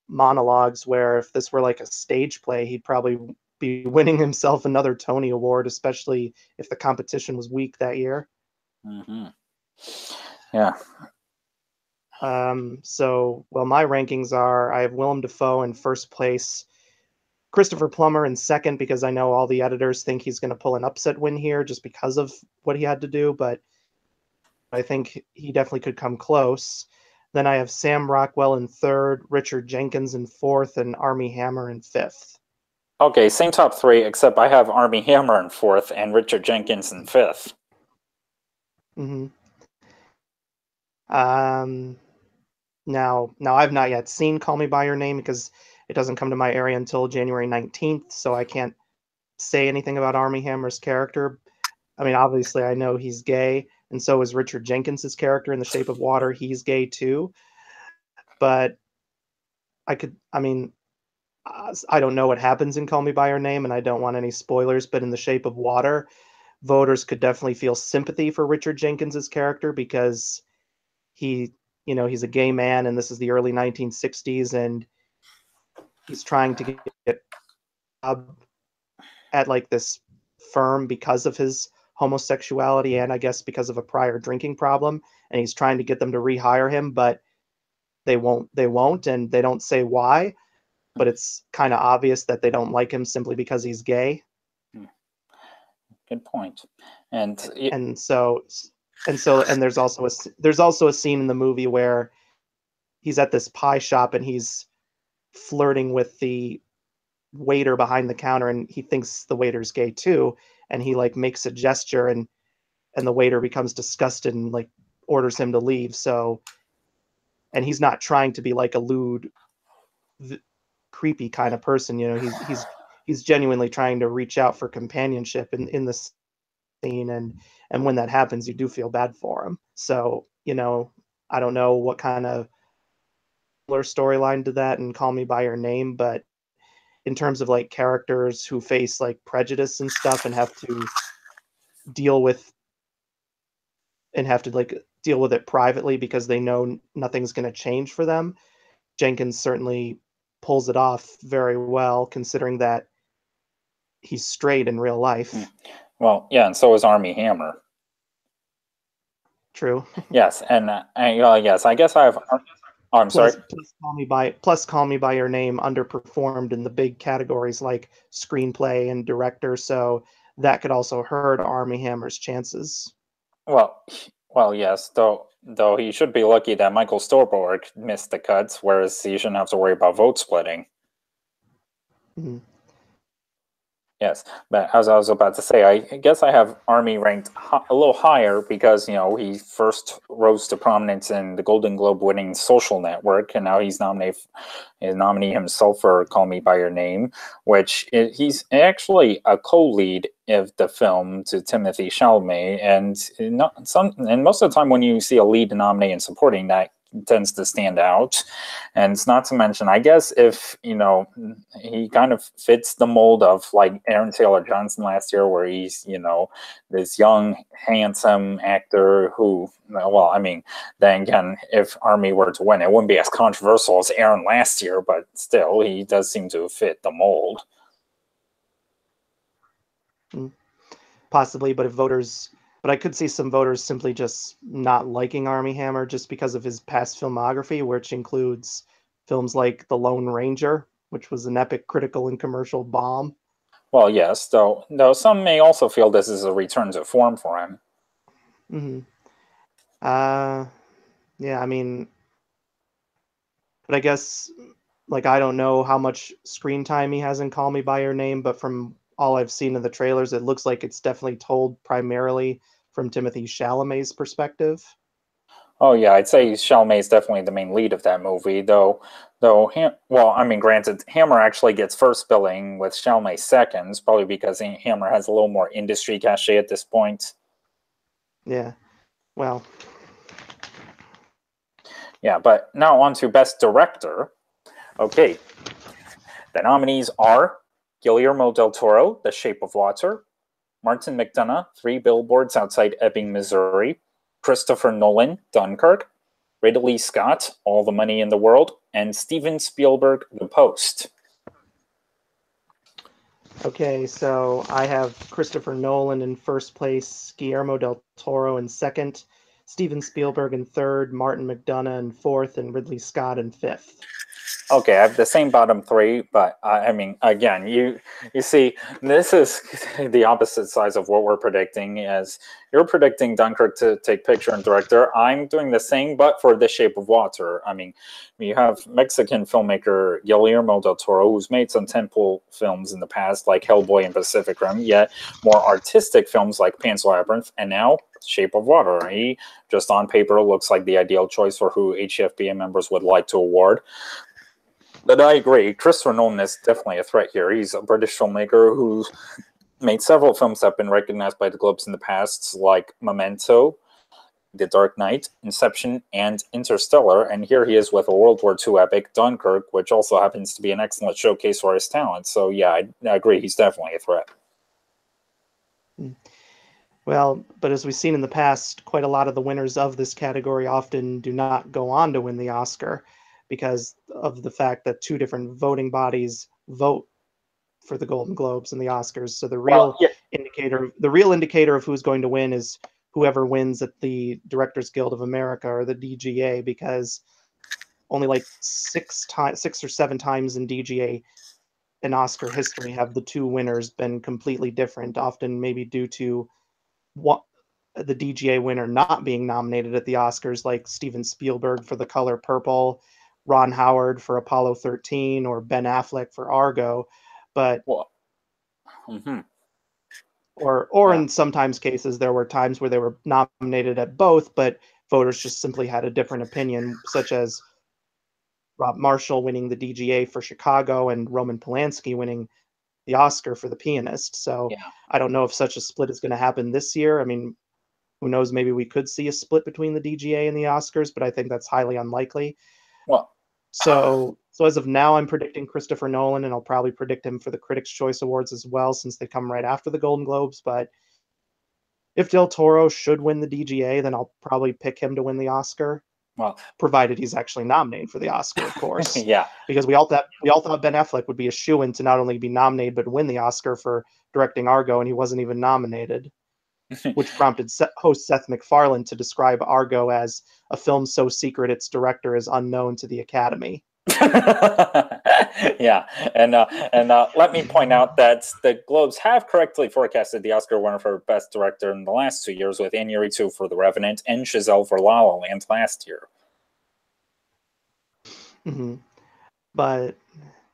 monologues where if this were like a stage play, he'd probably be winning himself another Tony Award, especially if the competition was weak that year. Mm-hmm. Yeah. Well, my rankings are I have Willem Dafoe in first place, Christopher Plummer in second because I know all the editors think he's going to pull an upset win here just because of what he had to do, but I think he definitely could come close. Then I have Sam Rockwell in third, Richard Jenkins in fourth, and Armie Hammer in fifth. Okay, same top three, except I have Armie Hammer in fourth and Richard Jenkins in fifth. Mm-hmm. Now I've not yet seen Call Me by Your Name because it doesn't come to my area until January 19th, so I can't say anything about Armie Hammer's character. I mean, obviously, I know he's gay, and so is Richard Jenkins's character in The Shape of Water. He's gay too, but I mean, I don't know what happens in Call Me by Your Name, and I don't want any spoilers. But in The Shape of Water, voters could definitely feel sympathy for Richard Jenkins's character because he's a gay man, and this is the early 1960s, and he's trying to get at like this firm because of his homosexuality and I guess because of a prior drinking problem, and he's trying to get them to rehire him, but they won't, and they don't say why, but it's kind of obvious that they don't like him simply because he's gay. Good point. And there's also a scene in the movie where he's at this pie shop and he's flirting with the waiter behind the counter, and he thinks the waiter's gay too, and he like makes a gesture, and the waiter becomes disgusted and like orders him to leave. So, and he's not trying to be like a lewd creepy kind of person, he's genuinely trying to reach out for companionship in this scene, and when that happens you do feel bad for him. So, I don't know what kind of storyline to that and Call Me by Your Name, but in terms of like characters who face like prejudice and stuff and have to deal with deal with it privately because they know nothing's going to change for them, Jenkins certainly pulls it off very well considering that he's straight in real life. Well, yeah, and so is Armie Hammer. True. Yes, and yes, I guess I have. Oh, I'm sorry. Plus, Call Me by Your Name underperformed in the big categories like screenplay and director, so that could also hurt Armie Hammer's chances. Well, yes. Though he should be lucky that Michael Stuhlbarg missed the cuts, whereas he shouldn't have to worry about vote splitting. Mm-hmm. Yes, but as I was about to say, I guess I have Armie ranked a little higher because he first rose to prominence in the Golden Globe winning Social Network, and now he's nominating himself for Call Me by Your Name, which he's actually a co-lead of the film to Timothy Chalamet, and most of the time when you see a lead nominated and supporting, that tends to stand out. And it's not to mention, I guess, if he kind of fits the mold of like Aaron Taylor Johnson last year, where he's this young, handsome actor who, well, I mean, then again, if Army were to win, it wouldn't be as controversial as Aaron last year, but still, he does seem to fit the mold. Possibly, but I could see some voters simply just not liking Army Hammer just because of his past filmography, which includes films like The Lone Ranger, which was an epic critical and commercial bomb. Well, yes, though some may also feel this is a return to form for him. Mm-hmm. Yeah, I mean, but I guess like I don't know how much screen time he has in Call Me by Your Name, but from all I've seen in the trailers, it looks like it's definitely told primarily from Timothy Chalamet's perspective. Oh yeah, I'd say Chalamet is definitely the main lead of that movie, though. Well, I mean, granted, Hammer actually gets first billing with Chalamet seconds, probably because Hammer has a little more industry cachet at this point. Yeah. Well, yeah, but now on to Best Director. Okay, the nominees are Guillermo del Toro, The Shape of Water, Martin McDonagh, Three Billboards Outside Ebbing, Missouri, Christopher Nolan, Dunkirk, Ridley Scott, All the Money in the World, and Steven Spielberg, The Post. Okay, so I have Christopher Nolan in first place, Guillermo del Toro in second, Steven Spielberg in third, Martin McDonagh in fourth, and Ridley Scott in fifth. Okay, I have the same bottom three, but I mean, again, you see, this is the opposite size of what we're predicting. As you're predicting Dunkirk to take picture and director, I'm doing the same, but for The Shape of Water. I mean, you have Mexican filmmaker Guillermo del Toro, who's made some tentpole films in the past, like Hellboy and Pacific Rim, yet more artistic films like Pan's Labyrinth, and now Shape of Water. He just on paper looks like the ideal choice for who HFBA members would like to award. But I agree, Christopher Nolan is definitely a threat here. He's a British filmmaker who's made several films that have been recognized by the Globes in the past, like Memento, The Dark Knight, Inception, and Interstellar. And here he is with a World War II epic, Dunkirk, which also happens to be an excellent showcase for his talent. So yeah, I agree, he's definitely a threat. Well, but as we've seen in the past, quite a lot of the winners of this category often do not go on to win the Oscar because of the fact that two different voting bodies vote for the Golden Globes and the Oscars. So Well, yeah. the real indicator of who's going to win is whoever wins at the Directors Guild of America or the DGA, because only like six or seven times in DGA in Oscar history have the two winners been completely different, often maybe due to what the DGA winner not being nominated at the Oscars, like Steven Spielberg for The Color Purple, Ron Howard for Apollo 13, or Ben Affleck for Argo. But well, mm-hmm. or in sometimes cases there were times where they were nominated at both, but voters just simply had a different opinion, such as Rob Marshall winning the DGA for Chicago and Roman Polanski winning the Oscar for The Pianist. So Yeah. I don't know if such a split is going to happen this year. I mean, who knows? Maybe we could see a split between the DGA and the Oscars, but I think that's highly unlikely. Well, so as of now, I'm predicting Christopher Nolan, and I'll probably predict him for the Critics' Choice Awards as well, since they come right after the Golden Globes. But if Del Toro should win the DGA, then I'll probably pick him to win the Oscar. Well, provided he's actually nominated for the Oscar, of course. yeah. Because we all thought Ben Affleck would be a shoo-in to not only be nominated but win the Oscar for directing Argo, and he wasn't even nominated, which prompted host Seth MacFarlane to describe Argo as a film so secret its director is unknown to the Academy. Yeah, and let me point out that the Globes have correctly forecasted the Oscar winner for Best Director in the last 2 years, with Iñárritu for The Revenant and Chazelle for La La Land last year. Mm-hmm. But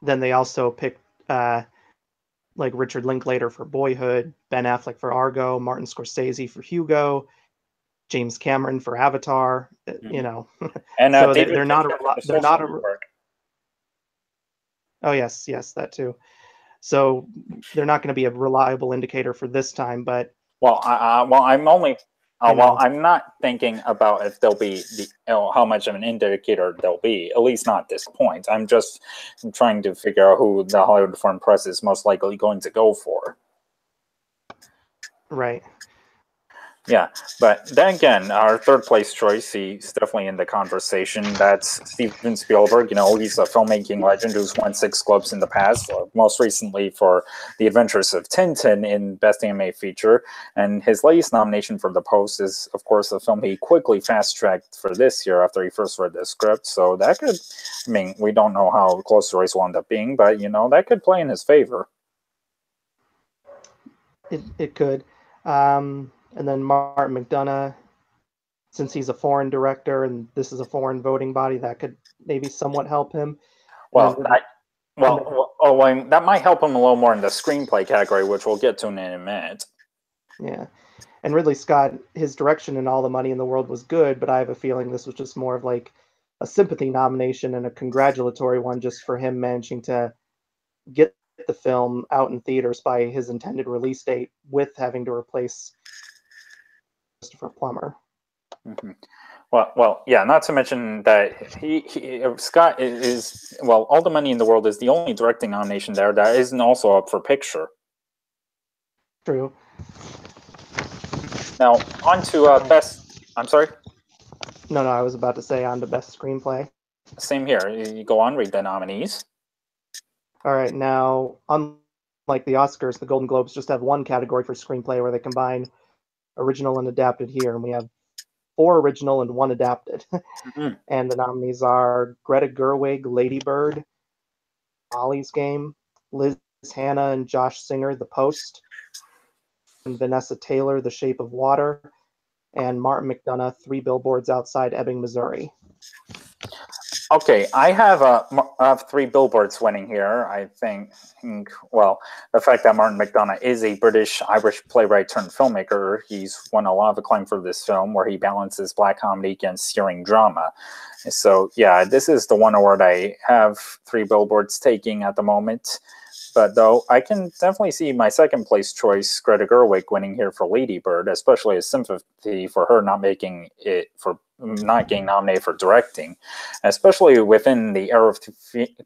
then they also picked like Richard Linklater for Boyhood, Ben Affleck for Argo, Martin Scorsese for Hugo, James Cameron for Avatar. Mm-hmm. You know, and so David they're not Oh yes, that too. So they're not going to be a reliable indicator for this time, but well, I'm you Well, know. I'm not thinking about if there'll be how much of an indicator there'll be. At least not at this point. I'm just trying to figure out who the Hollywood Foreign Press is most likely going to go for. Right. Yeah, but then again, our third place choice, he's definitely in the conversation. That's Steven Spielberg. He's a filmmaking legend who's won 6 Globes in the past, most recently for The Adventures of Tintin in Best Animated Feature. And his latest nomination for The Post is, of course, a film he quickly fast-tracked for this year after he first read the script. So that could, we don't know how close the race will end up being, but, that could play in his favor. It could. And then Martin McDonagh, since he's a foreign director and this is a foreign voting body, that could maybe somewhat help him. Well, And that might help him a little more in the screenplay category, which we'll get to in a minute. yeah. And Ridley Scott, his direction in All the Money in the World was good, but I have a feeling this was just more of like a sympathy nomination and a congratulatory one just for him managing to get the film out in theaters by his intended release date with having to replace Christopher Plummer. Mm-hmm. Well, yeah. Not to mention that Scott is All the Money in the World is the only directing nomination there that isn't also up for picture. True. Now on to best. I'm sorry. No, I was about to say on to best screenplay. Same here. You go on, read the nominees. All right, now unlike the Oscars, the Golden Globes just have one category for screenplay where they combine original and adapted here, and we have 4 original and 1 adapted. Mm-hmm. And the nominees are Greta Gerwig, Lady Bird, Molly's Game, Liz Hannah and Josh Singer, The Post, and Vanessa Taylor, The Shape of Water, and Martin McDonagh, 3 Billboards Outside Ebbing, Missouri. Okay, I have 3 Billboards winning here. I think, well, the fact that Martin McDonagh is a British-Irish playwright turned filmmaker, he's won a lot of acclaim for this film where he balances black comedy against searing drama. So, yeah, this is the one award I have 3 Billboards taking at the moment. But though I can definitely see my second place choice, Greta Gerwig, winning here for Lady Bird, especially as sympathy for her not getting nominated for directing, especially within the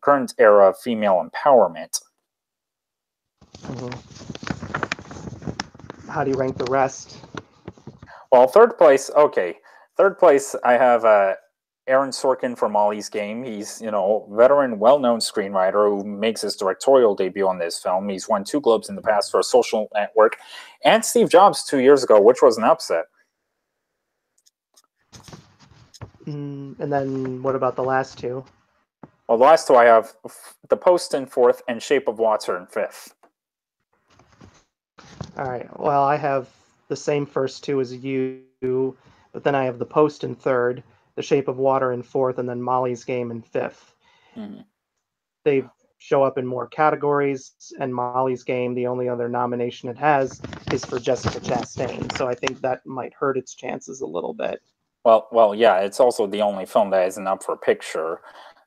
current era of female empowerment. Mm-hmm. How do you rank the rest? Well, third place, I have Aaron Sorkin for Molly's Game. He's, veteran, well-known screenwriter who makes his directorial debut on this film. He's won 2 Globes in the past for Social Network and Steve Jobs 2 years ago, which was an upset. And then what about the last 2? Well, the last 2 I have The Post in 4th and Shape of Water in 5th. All right. Well, I have the same first 2 as you, but then I have The Post in 3rd, The Shape of Water in 4th, and then Molly's Game in 5th. Mm-hmm. They show up in more categories, and Molly's Game, the only other nomination it has, is for Jessica Chastain. So I think that might hurt its chances a little bit. Well, yeah, it's also the only film that isn't up for picture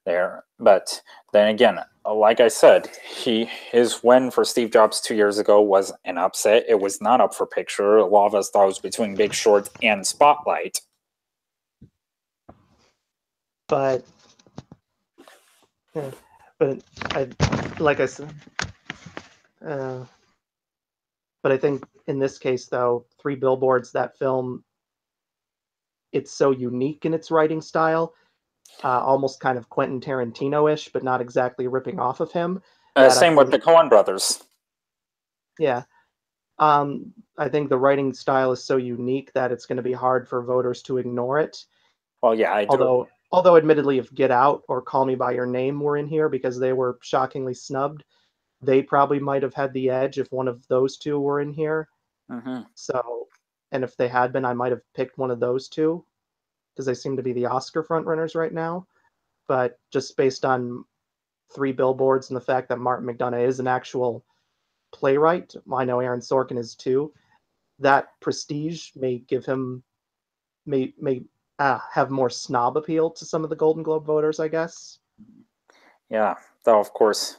there. But then again, like I said, his win for Steve Jobs 2 years ago was an upset. It was not up for picture. A lot of us thought it was between Big Short and Spotlight. But like I said, but I think in this case, though, 3 Billboards, that film, it's so unique in its writing style, almost kind of Quentin Tarantino-ish, but not exactly ripping off of him. Same with the Coen brothers. Yeah. I think the writing style is so unique that it's going to be hard for voters to ignore it. Well, yeah, I do. Although admittedly, if Get Out or Call Me by Your Name were in here because they were shockingly snubbed, they probably might have had the edge if one of those 2 were in here. Mm-hmm. So, and if they had been, I might have picked one of those 2 because they seem to be the Oscar frontrunners right now. But just based on 3 Billboards and the fact that Martin McDonagh is an actual playwright, I know Aaron Sorkin is too, that prestige may give him may have more snob appeal to some of the Golden Globe voters, I guess. Yeah, though of course,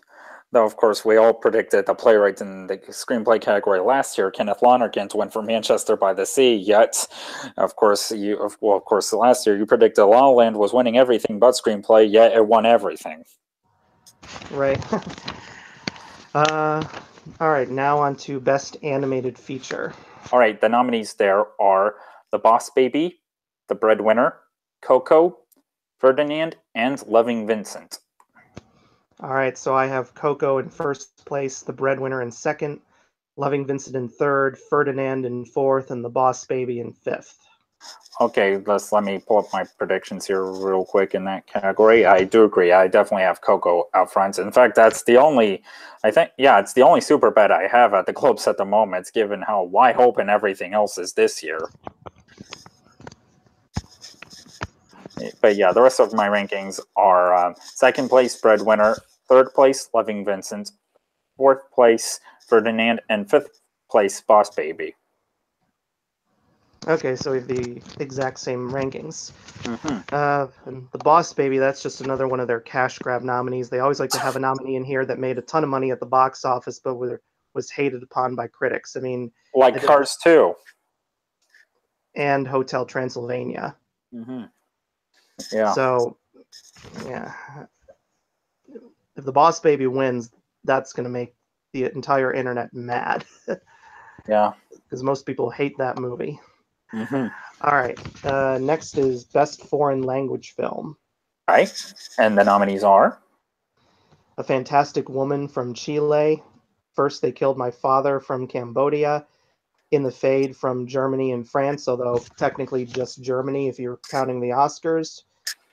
Though, of course, we all predicted the playwright in the screenplay category last year, Kenneth Lonergan, to win for Manchester by the Sea. Yet, of course, last year you predicted La La Land was winning everything but screenplay. Yet it won everything. Right. All right. Now on to best animated feature. All right, the nominees there are The Boss Baby, The Breadwinner, Coco, Ferdinand, and Loving Vincent. All right, so I have Coco in first place, The Breadwinner in second, Loving Vincent in third, Ferdinand in fourth, and The Boss Baby in fifth. Okay, let me pull up my predictions here real quick in that category. I do agree. I definitely have Coco out front. In fact, that's the only, it's the only super bet I have at the Globes at the moment, given how wide open everything else is this year. But yeah, the rest of my rankings are second place, Breadwinner, third place, Loving Vincent, fourth place, Ferdinand, and fifth place, Boss Baby. Okay, so we have the exact same rankings. Mm-hmm. And The Boss Baby, that's just another one of their cash grab nominees. They always like to have a nominee in here that made a ton of money at the box office, but was hated upon by critics. I mean, like Cars 2. And Hotel Transylvania. Mm-hmm. Yeah. So, yeah. If The Boss Baby wins, that's going to make the entire internet mad. Yeah. Because most people hate that movie. Mm-hmm. All right. Next is Best Foreign Language Film. Right. And the nominees are A Fantastic Woman from Chile, First They Killed My Father from Cambodia, In the Fade from Germany and France, although technically just Germany if you're counting the Oscars,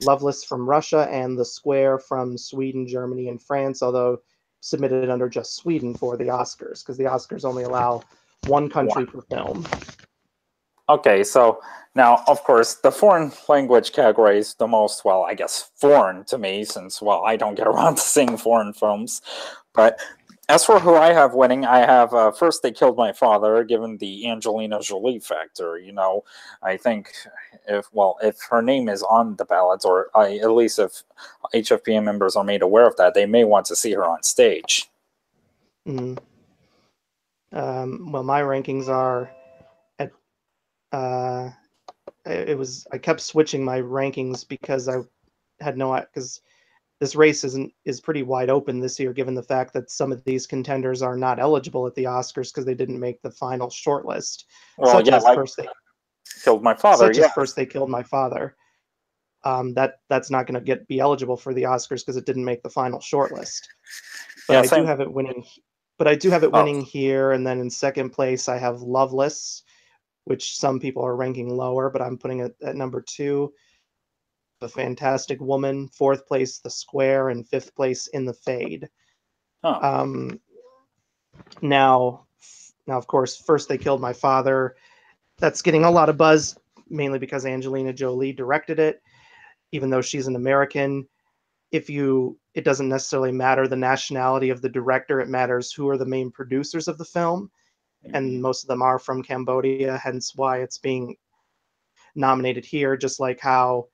Loveless from Russia, and The Square from Sweden, Germany, and France, although submitted under just Sweden for the Oscars, because the Oscars only allow one country per film. Okay, so now, of course, the foreign language category is the most, well, I guess, foreign to me, since, well, I don't get around to seeing foreign films. But as for who I have winning, I have First They Killed My Father, given the Angelina Jolie factor. You know, I think if her name is on the ballots, or at least if HFPM members are made aware of that, they may want to see her on stage. Mm-hmm. Well, my rankings are at I kept switching my rankings because I had because this race is pretty wide open this year, given the fact that some of these contenders are not eligible at the Oscars because they didn't make the final shortlist. Well, Such yeah, as like Killed My Father. Such as First They Killed My Father. That's not going to be eligible for the Oscars because it didn't make the final shortlist. But yeah, I same. do have it winning. But I do have it winning here, and then in second place I have Loveless, which some people are ranking lower, but I'm putting it at number 2. A Fantastic Woman, fourth place The Square, and fifth place In the Fade. Huh. Now, of course, First They Killed My Father. That's getting a lot of buzz, mainly because Angelina Jolie directed it, even though she's an American. It doesn't necessarily matter the nationality of the director. It matters who are the main producers of the film, and most of them are from Cambodia, hence why it's being nominated here. Just like how,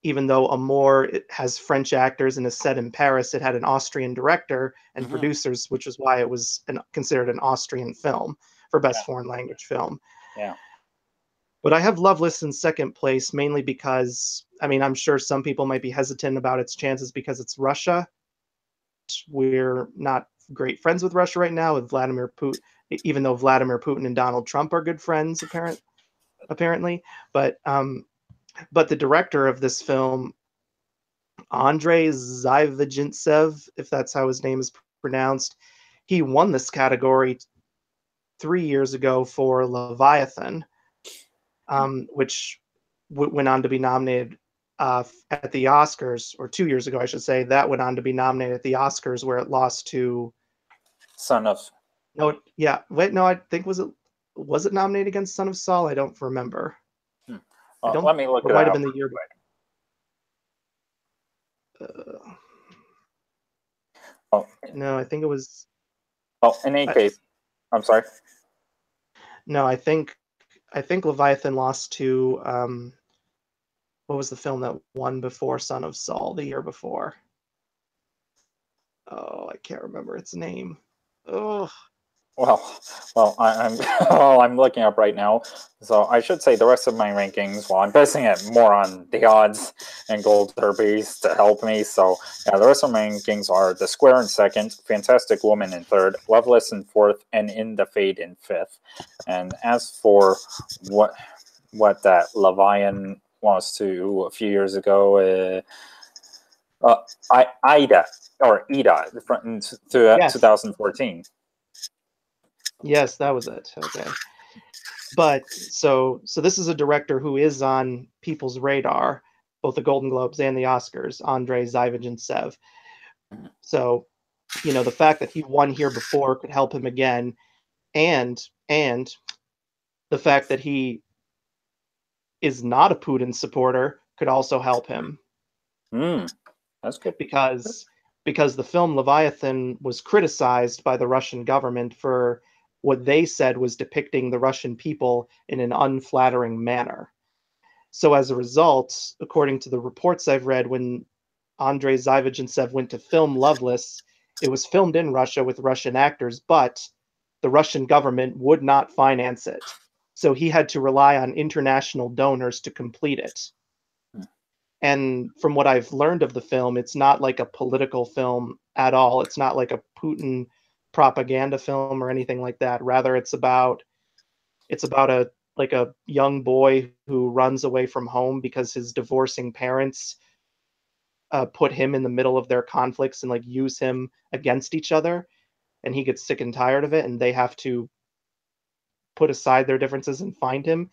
even though Amour has French actors and is set in Paris, it had an Austrian director and producers, which is why it was considered an Austrian film for Best Foreign Language Film. Yeah. But I have Loveless in second place, mainly because, I mean, I'm sure some people might be hesitant about its chances because it's Russia. We're not great friends with Russia right now, with Vladimir Putin, even though Vladimir Putin and Donald Trump are good friends, apparently. But the director of this film, Andrei Zivagintsev, if that's how his name is pronounced, he won this category 3 years ago for Leviathan, which went on to be nominated at the Oscars, or 2 years ago, I should say. That went on to be nominated at the Oscars, where it lost to Son of. No, yeah. Wait, no, I think was it nominated against Son of Saul? I don't remember. I don't. Let me look Or it it might have up. been the year. No, I think it was. Well, in any case, I'm sorry. No, I think Leviathan lost to what was the film that won before Son of Saul the year before? Oh, I can't remember its name. Oh, I'm well, I'm looking up right now. So I should say the rest of my rankings. Well, I'm basing it more on the odds and gold derbies to help me. So yeah, the rest of my rankings are The Square in second, Fantastic Woman in third, Loveless in fourth, and In the Fade in fifth. And as for what that Levian lost to a few years ago, Ida or Ida to yes. 2014. Yes, that was it. Okay. But so this is a director who is on people's radar, both the Golden Globes and the Oscars, Andrei Zivagintsev. So, the fact that he won here before could help him again, and the fact that he is not a Putin supporter could also help him That's good. because the film Leviathan was criticized by the Russian government for what they said was depicting the Russian people in an unflattering manner. So as a result, according to the reports I've read, when Andrei Zivagintsev went to film Loveless, it was filmed in Russia with Russian actors, but the Russian government would not finance it. So he had to rely on international donors to complete it. And from what I've learned of the film, it's not like a political film at all. It's not like a Putin propaganda film or anything like that. Rather, it's about a young boy who runs away from home because his divorcing parents put him in the middle of their conflicts and like use him against each other, and he gets sick and tired of it, and they have to put aside their differences and find him.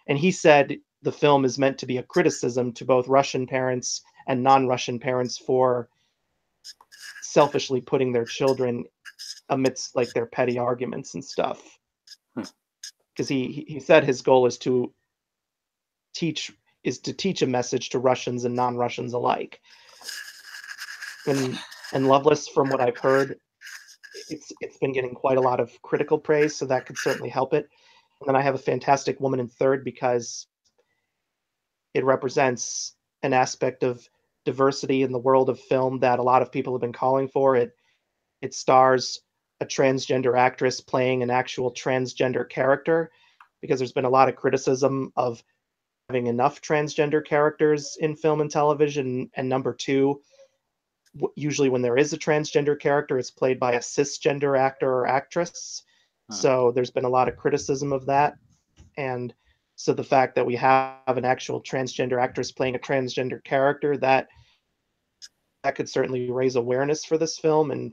And he said the film is meant to be a criticism to both Russian parents and non-Russian parents for selfishly putting their children amidst like their petty arguments and stuff. Because he said his goal teach to teach a message to Russians and non-Russians alike. And Loveless, from what I've heard, it's been getting quite a lot of critical praise, so that could certainly help it. And then I have a Fantastic Woman in third because it represents an aspect of diversity in the world of film that a lot of people have been calling for. It stars a transgender actress playing an actual transgender character because there's been a lot of criticism of having enough transgender characters in film and television. And number two, usually when there is a transgender character, it's played by a cisgender actor or actress. So there's been a lot of criticism of that. And so the fact that we have an actual transgender actress playing a transgender character, that could certainly raise awareness for this film and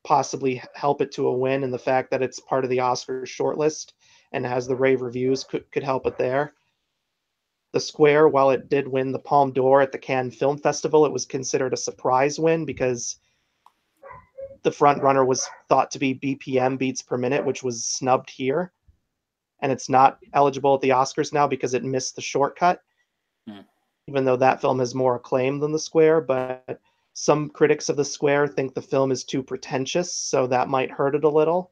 possibly help it to a win. And the fact that it's part of the Oscars shortlist and has the rave reviews could help it there. The Square, while it did win the Palme d'Or at the Cannes Film Festival, it was considered a surprise win because the front runner was thought to be BPM, beats per minute, which was snubbed here. And it's not eligible at the Oscars now because it missed the shortcut, even though that film has more acclaim than The Square. But some critics of The Square think the film is too pretentious, so that might hurt it a little.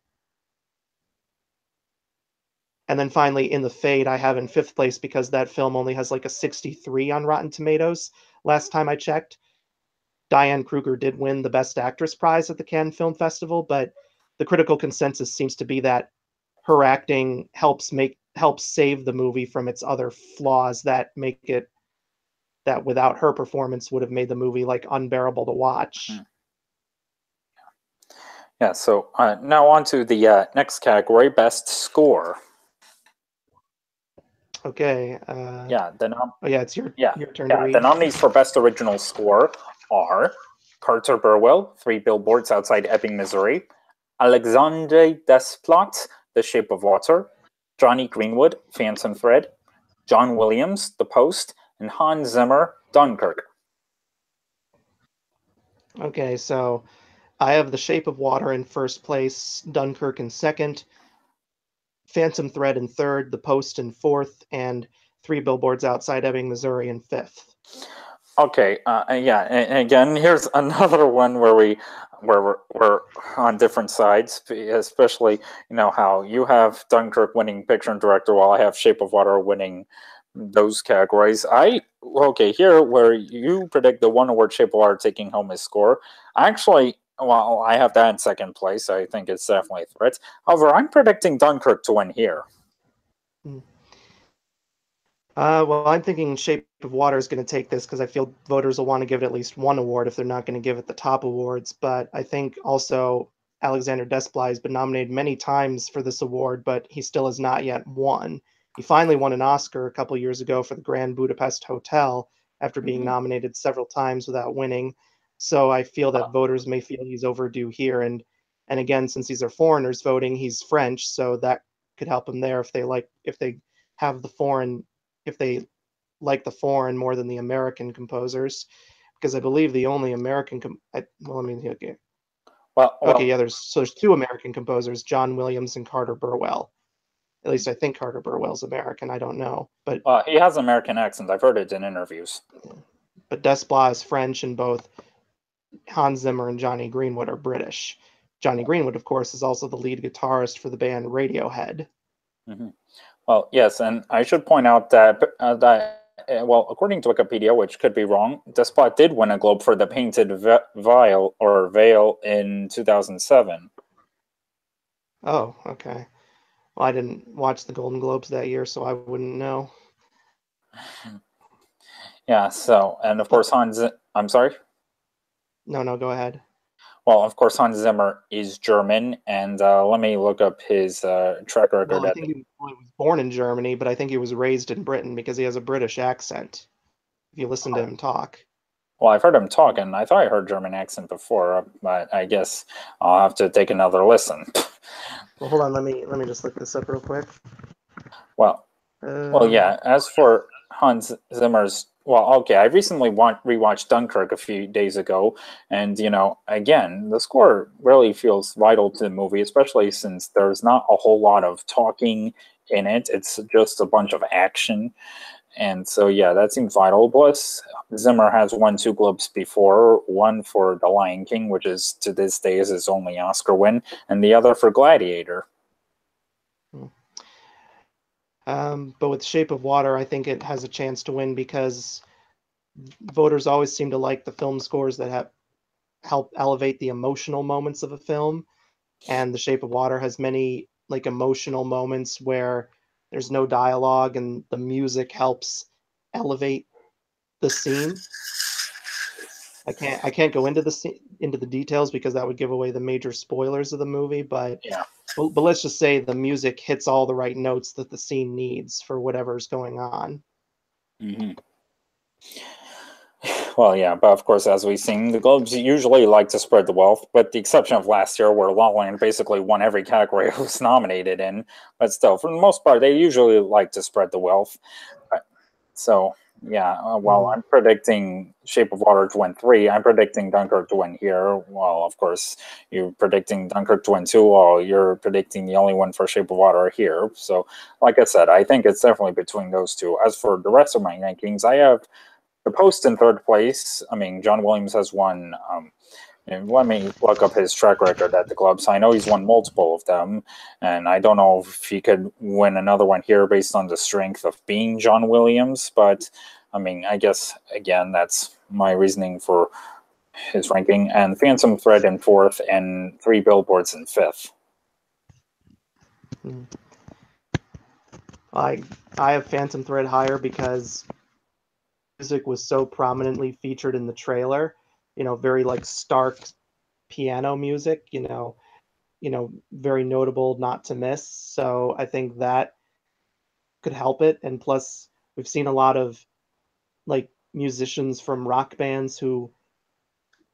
And then finally, In the Fade, I have in fifth place because that film only has like a 63 on Rotten Tomatoes last time I checked. Diane Kruger did win the Best Actress prize at the Cannes Film Festival, but the critical consensus seems to be that her acting helps save the movie from its other flaws that make it that without her performance would have made the movie like unbearable to watch. Yeah, so now on to the next category, Best Score. Okay. Yeah, it's your turn to read. The nominees for Best Original Score are Carter Burwell, 3 Billboards Outside Ebbing, Missouri; Alexandre Desplat, The Shape of Water; Johnny Greenwood, Phantom Thread; John Williams, The Post; and Hans Zimmer, Dunkirk. Okay, so I have The Shape of Water in first place, Dunkirk in second, Phantom Thread in third, The Post in fourth, and 3 Billboards Outside Ebbing, Missouri in fifth. Okay, yeah, and again, here's another one where we're on different sides, especially how you have Dunkirk winning picture and director, while I have Shape of Water winning those categories. Okay, here where you predict the one award Shape of Water taking home his score, actually Well, I have that in second place. I think it's definitely a threat. However, I'm predicting Dunkirk to win here. Hmm. Well, I'm thinking Shape of Water is going to take this because I feel voters will want to give it at least one award if they're not going to give it the top awards. But I think also Alexander Desplat has been nominated many times for this award, but he still has not yet won. He finally won an Oscar a couple years ago for the Grand Budapest Hotel after being Mhm. nominated several times without winning. So I feel that voters may feel he's overdue here. And again, since these are foreigners voting, he's French, so that could help him there if they have the foreign if they like the foreign more than the American composers, because I believe the only American well, I mean, okay, okay, Well, yeah, there's two American composers, John Williams and Carter Burwell. At least I think Carter Burwell's American. I don't know, he has an American accent. I've heard it in interviews. but Desplat is French, and both Hans Zimmer and Johnny Greenwood are British. Johnny Greenwood, of course, is also the lead guitarist for the band Radiohead. Hmm. Well, yes, and I should point out that according to Wikipedia, which could be wrong, Desplat did win a Globe for the Painted Vial or Veil in 2007. Oh, okay. Well, I didn't watch the Golden Globes that year, so I wouldn't know. Yeah. So, and of But course I'm sorry. no, go ahead. Well, of course Hans Zimmer is German, and let me look up his track Well, record. I think he was born in Germany, but I think he was raised in Britain because he has a British accent. If you listen to him talk. Well, I've heard him talk, and I thought I heard German accent before, but I guess I'll have to take another listen. Well, hold on. Let me just look this up real quick. well, Well, Um, yeah. As for Hans Zimmer's, well, okay, I recently rewatched Dunkirk a few days ago, and again, the score really feels vital to the movie, especially since there's not a whole lot of talking in it. It's just a bunch of action, and so yeah, that seems vital. Plus, Zimmer has won two Globes before, one for The Lion King, which is to this day is his only Oscar win, and the other for Gladiator. but with Shape of Water, I think it has a chance to win because voters always seem to like the film scores that help elevate the emotional moments of a film, and The Shape of Water has many like emotional moments where there's no dialogue and the music helps elevate the scene. I can't go into the details because that would give away the major spoilers of the movie, Yeah. but let's just say the music hits all the right notes that the scene needs for whatever's going on. Hmm. Well, yeah, but of course, as we've seen, the Globes usually like to spread the wealth, with the exception of last year, where La La Land basically won every category it was nominated in. But still, for the most part, they usually like to spread the wealth. But, so, yeah, while Mm, I'm predicting Shape of Water to win three, I'm predicting Dunkirk to win here. Well, of course, you're predicting Dunkirk to win two, while you're predicting the only one for Shape of Water here. So, like I said, I think it's definitely between those two. As for the rest of my rankings, I have the Post in third place. I mean, John Williams has won. And let me look up his track record at the clubs. I know he's won multiple of them, and I don't know if he could win another one here based on the strength of being John Williams. But I mean, I guess again, that's my reasoning for his ranking. And Phantom Thread in fourth, and Three Billboards in fifth. mm. I I have Phantom Thread higher because music was so prominently featured in the trailer. Very like stark piano music. Very notable, not to miss. So I think that could help it. And plus, we've seen a lot of like musicians from rock bands who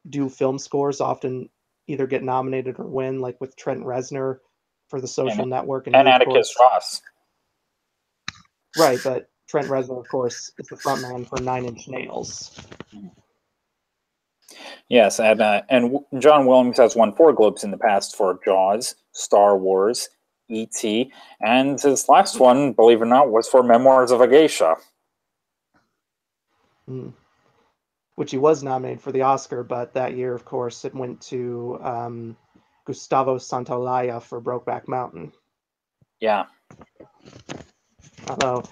do film scores often either get nominated or win, like with Trent Reznor for The Social and Network, and and he, of Atticus course, Ross. right, but Trent Reznor, of course, is the frontman for Nine Inch Nails. Yes, and John Williams has won four Globes in the past for Jaws, Star Wars, E.T., and his last one, believe it or not, was for Memoirs of a Geisha. Mm. Which he was nominated for the Oscar, but that year, of course, it went to Gustavo Santaolalla for Brokeback Mountain. Yeah. Although,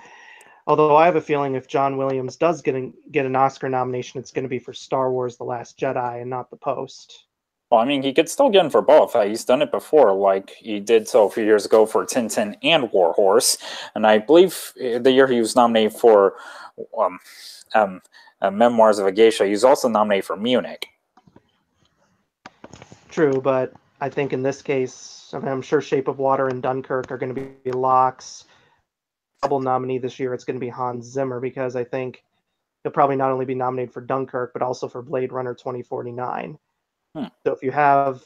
although I have a feeling if John Williams does get an Oscar nomination, it's going to be for Star Wars: The Last Jedi and not The Post. Well, I mean, he could still get in for both. He's done it before, like he did so a few years ago for Tintin and Warhorse, and I believe the year he was nominated for um, um, Memoirs of a Geisha, he was also nominated for Munich. True, but I think in this case, I mean, I'm sure Shape of Water and Dunkirk are going to be locks. Double nominee this year, it's going to be Hans Zimmer because I think he'll probably not only be nominated for Dunkirk but also for Blade Runner 2049. Hmm. So if you have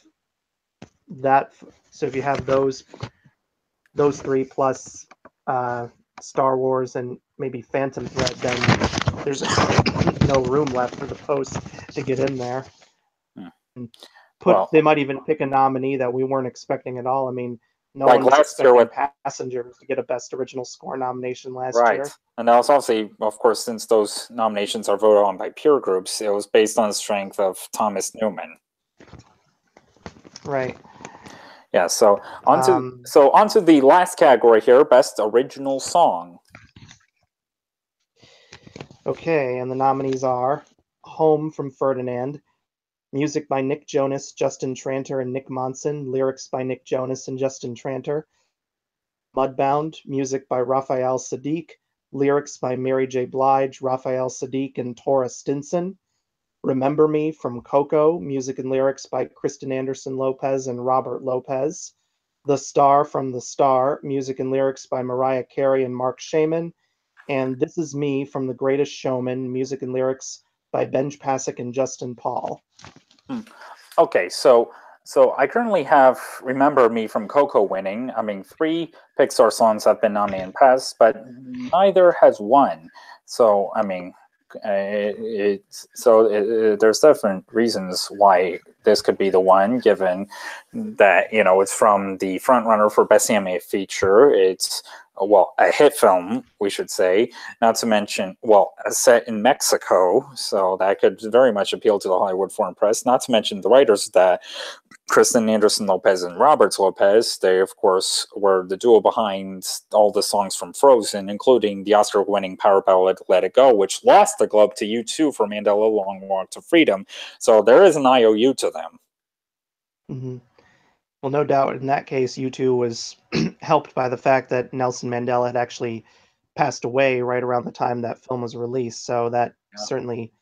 that, so if you have those three plus Star Wars and maybe Phantom Thread, then there's no room left for the post to get in there. Hmm. They Well, might even pick a nominee that we weren't expecting at all. I mean, no like one was last year expecting with Passengers to get a Best Original Score nomination last right, year. and that was obviously, of course, since those nominations are voted on by peer groups, it was based on the strength of Thomas Newman. Right. Yeah, so Um, onto the last category here, best original song. okay, and the nominees are Home from Ferdinand, music by Nick Jonas, Justin Tranter, and Nick Monson, lyrics by Nick Jonas and Justin Tranter. Mudbound, music by Raphael Sadiq, lyrics by Mary J. Blige, Raphael Sadiq, and Tora Stinson. Remember Me from Coco, music and lyrics by Kristen Anderson Lopez and Robert Lopez. The Star from The Star, music and lyrics by Mariah Carey and Mark Shaman. And This Is Me from The Greatest Showman, music and lyrics by Benj Pasek and Justin Paul. Okay, so I currently have "Remember Me" from Coco winning. I mean, 3 Pixar songs have been nominated in the past, but neither has won. So I mean, there's different reasons why this could be the one, given that it's from the frontrunner for best animated feature. It's a hit film, we should say, not to mention, set in Mexico, so that could very much appeal to the Hollywood foreign press, not to mention the writers of that, Kristen Anderson Lopez and Robert Lopez. They, of course, were the duo behind all the songs from Frozen, including the Oscar-winning power ballad Let It Go, which lost the Globe to U2 for Mandela Long Walk to Freedom. So there is an IOU to them. Mm-hmm. Well, no doubt in that case, U2 was helped by the fact that Nelson Mandela had actually passed away right around the time that film was released. So that certainly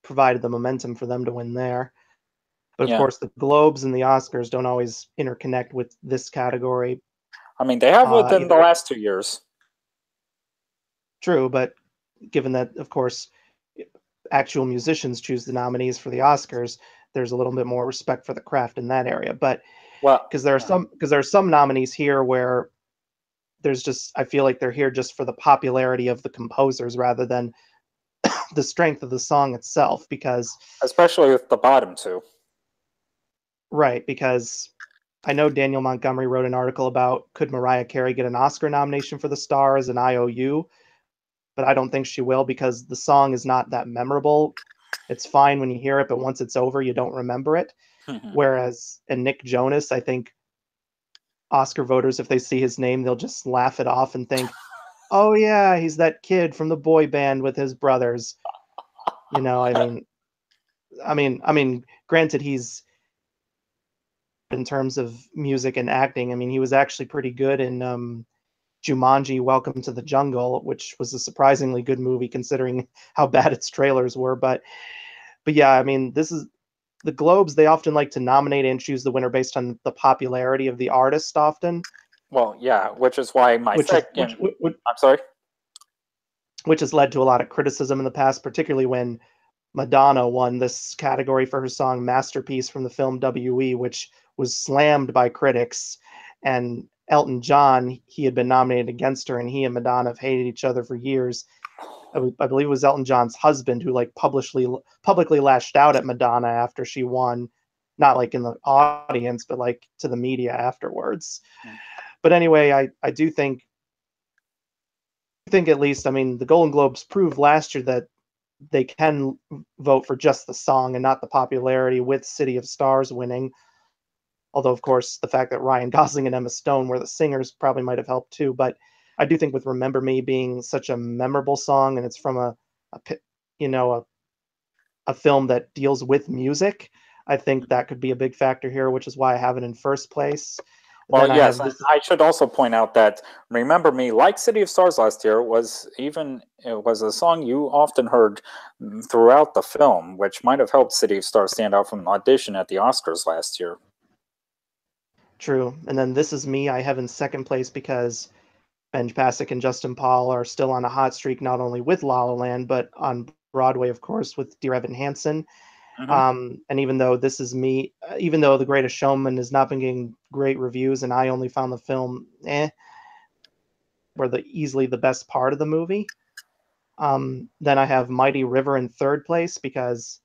provided the momentum for them to win there. But of Yeah. course, the Globes and the Oscars don't always interconnect with this category. I mean, they have within the last 2 years. True, but given that, of course, actual musicians choose the nominees for the Oscars, there's a little bit more respect for the craft in that area. But because there are some nominees here where there's just I feel like they're here just for the popularity of the composers rather than the strength of the song itself. Because especially with the bottom 2. Right, because I know Daniel Montgomery wrote an article about could Mariah Carey get an Oscar nomination for The Star as an IOU, but I don't think she will because the song is not that memorable. It's fine when you hear it, but once it's over, you don't remember it. Whereas in Nick Jonas, I think Oscar voters, if they see his name, they'll just laugh it off and think, "Oh yeah, he's that kid from the boy band with his brothers." Granted, he's in terms of music and acting. I mean, he was actually pretty good in Jumanji: Welcome to the Jungle, which was a surprisingly good movie considering how bad its trailers were. But yeah, I mean, this is the Globes. They often like to nominate and choose the winner based on the popularity of the artist. Often, well, yeah, which is why my which second. I'm sorry. Which has led to a lot of criticism in the past, particularly when Madonna won this category for her song Masterpiece from the film WE, which was slammed by critics. And Elton John, he had been nominated against her, and he and Madonna have hated each other for years. I believe it was Elton John's husband who like publicly lashed out at Madonna after she won, not like in the audience, but like to the media afterwards. But anyway, I do think at least, I mean, the Golden Globes proved last year that they can vote for just the song and not the popularity, with City of Stars winning. Although, of course, the fact that Ryan Gosling and Emma Stone were the singers probably might have helped too. But I do think with "Remember Me" being such a memorable song, and it's from a film that deals with music, I think that could be a big factor here, which is why I have it in first place. Well, Then I yes, have and this. I should also point out that "Remember Me," like "City of Stars" last year, it was a song you often heard throughout the film, which might have helped "City of Stars" stand out from an audition at the Oscars last year. True. And then This Is Me, I have in second place because Ben Pasek and Justin Paul are still on a hot streak, not only with La La Land, but on Broadway, of course, with Dear Evan Hansen. Hmm. And even though This Is Me, even though The Greatest Showman has not been getting great reviews, and I only found the film, were easily the best part of the movie. Then I have Mighty River in third place because,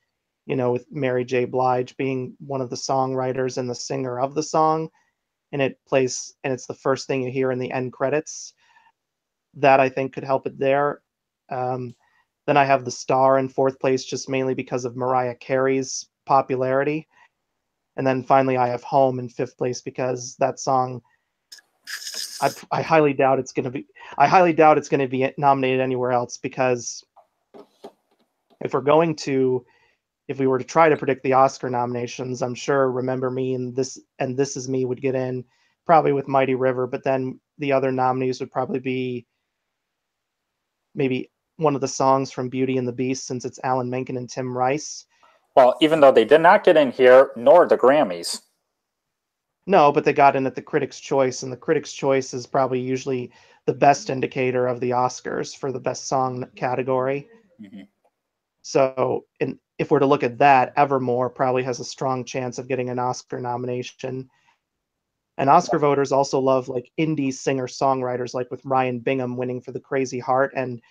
with Mary J. Blige being one of the songwriters and the singer of the song, and it's the first thing you hear in the end credits. That I think could help it there. Um, then I have The Star in fourth place, just mainly because of Mariah Carey's popularity. And then finally, I have Home in fifth place because that song, I highly doubt it's going to be. I highly doubt it's going to be nominated anywhere else because if we're going to, if we were to try to predict the Oscar nominations, I'm sure Remember Me and This Is Me would get in, probably with Mighty River. But then the other nominees would probably be maybe one of the songs from Beauty and the Beast, since it's Alan Menken and Tim Rice. Well, even though they did not get in here, nor the Grammys. No, but they got in at the Critics' Choice, and the Critics' Choice is probably usually the best indicator of the Oscars for the best song category. Hmm. So, if we're to look at that, Evermore probably has a strong chance of getting an Oscar nomination. And Oscar voters also love like indie singer-songwriters, like with Ryan Bingham winning for The Crazy Heart, and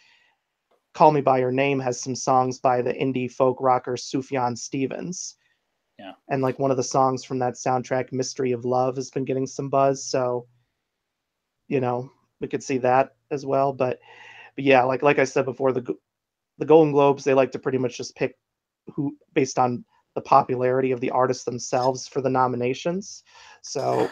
Call Me by Your Name has some songs by the indie folk rocker Sufjan Stevens. Yeah. And like one of the songs from that soundtrack, Mystery of Love, has been getting some buzz. So, we could see that as well. But yeah, like I said before, the Golden Globes, they like to pretty much just pick who based on the popularity of the artists themselves for the nominations. So,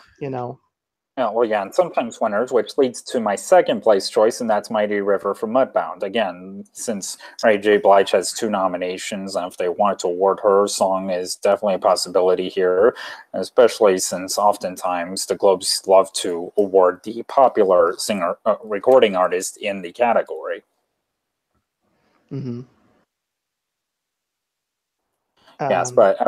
Yeah, well, yeah, and sometimes winners, which leads to my second place choice, and that's Mighty River from Mudbound. Again, since Ray J. Blige has two nominations, and if they wanted to award her, song is definitely a possibility here, especially since oftentimes the Globes love to award the popular singer recording artist in the category. mm-hmm. Yes, but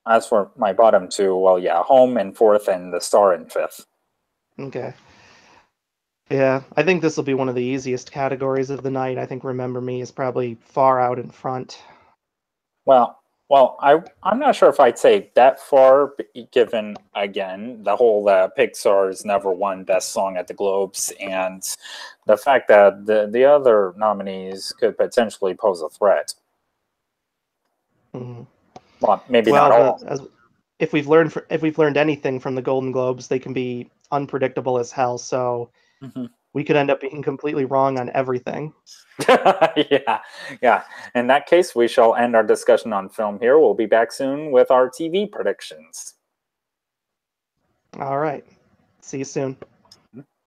as for my bottom two, well, yeah, Home in fourth and The Star in fifth. Okay. Yeah, I think this will be one of the easiest categories of the night. I think Remember Me is probably far out in front. I'm not sure if I'd say that far, given again the whole Pixar's never won Best Song at the Globes, and the fact that the other nominees could potentially pose a threat. Mm-hmm. Well, maybe not Well, all. if we've learned anything from the Golden Globes, they can be unpredictable as hell. So Mhm. we could end up being completely wrong on everything. Yeah, yeah. In that case, we shall end our discussion on film here. We'll be back soon with our TV predictions. All right. See you soon.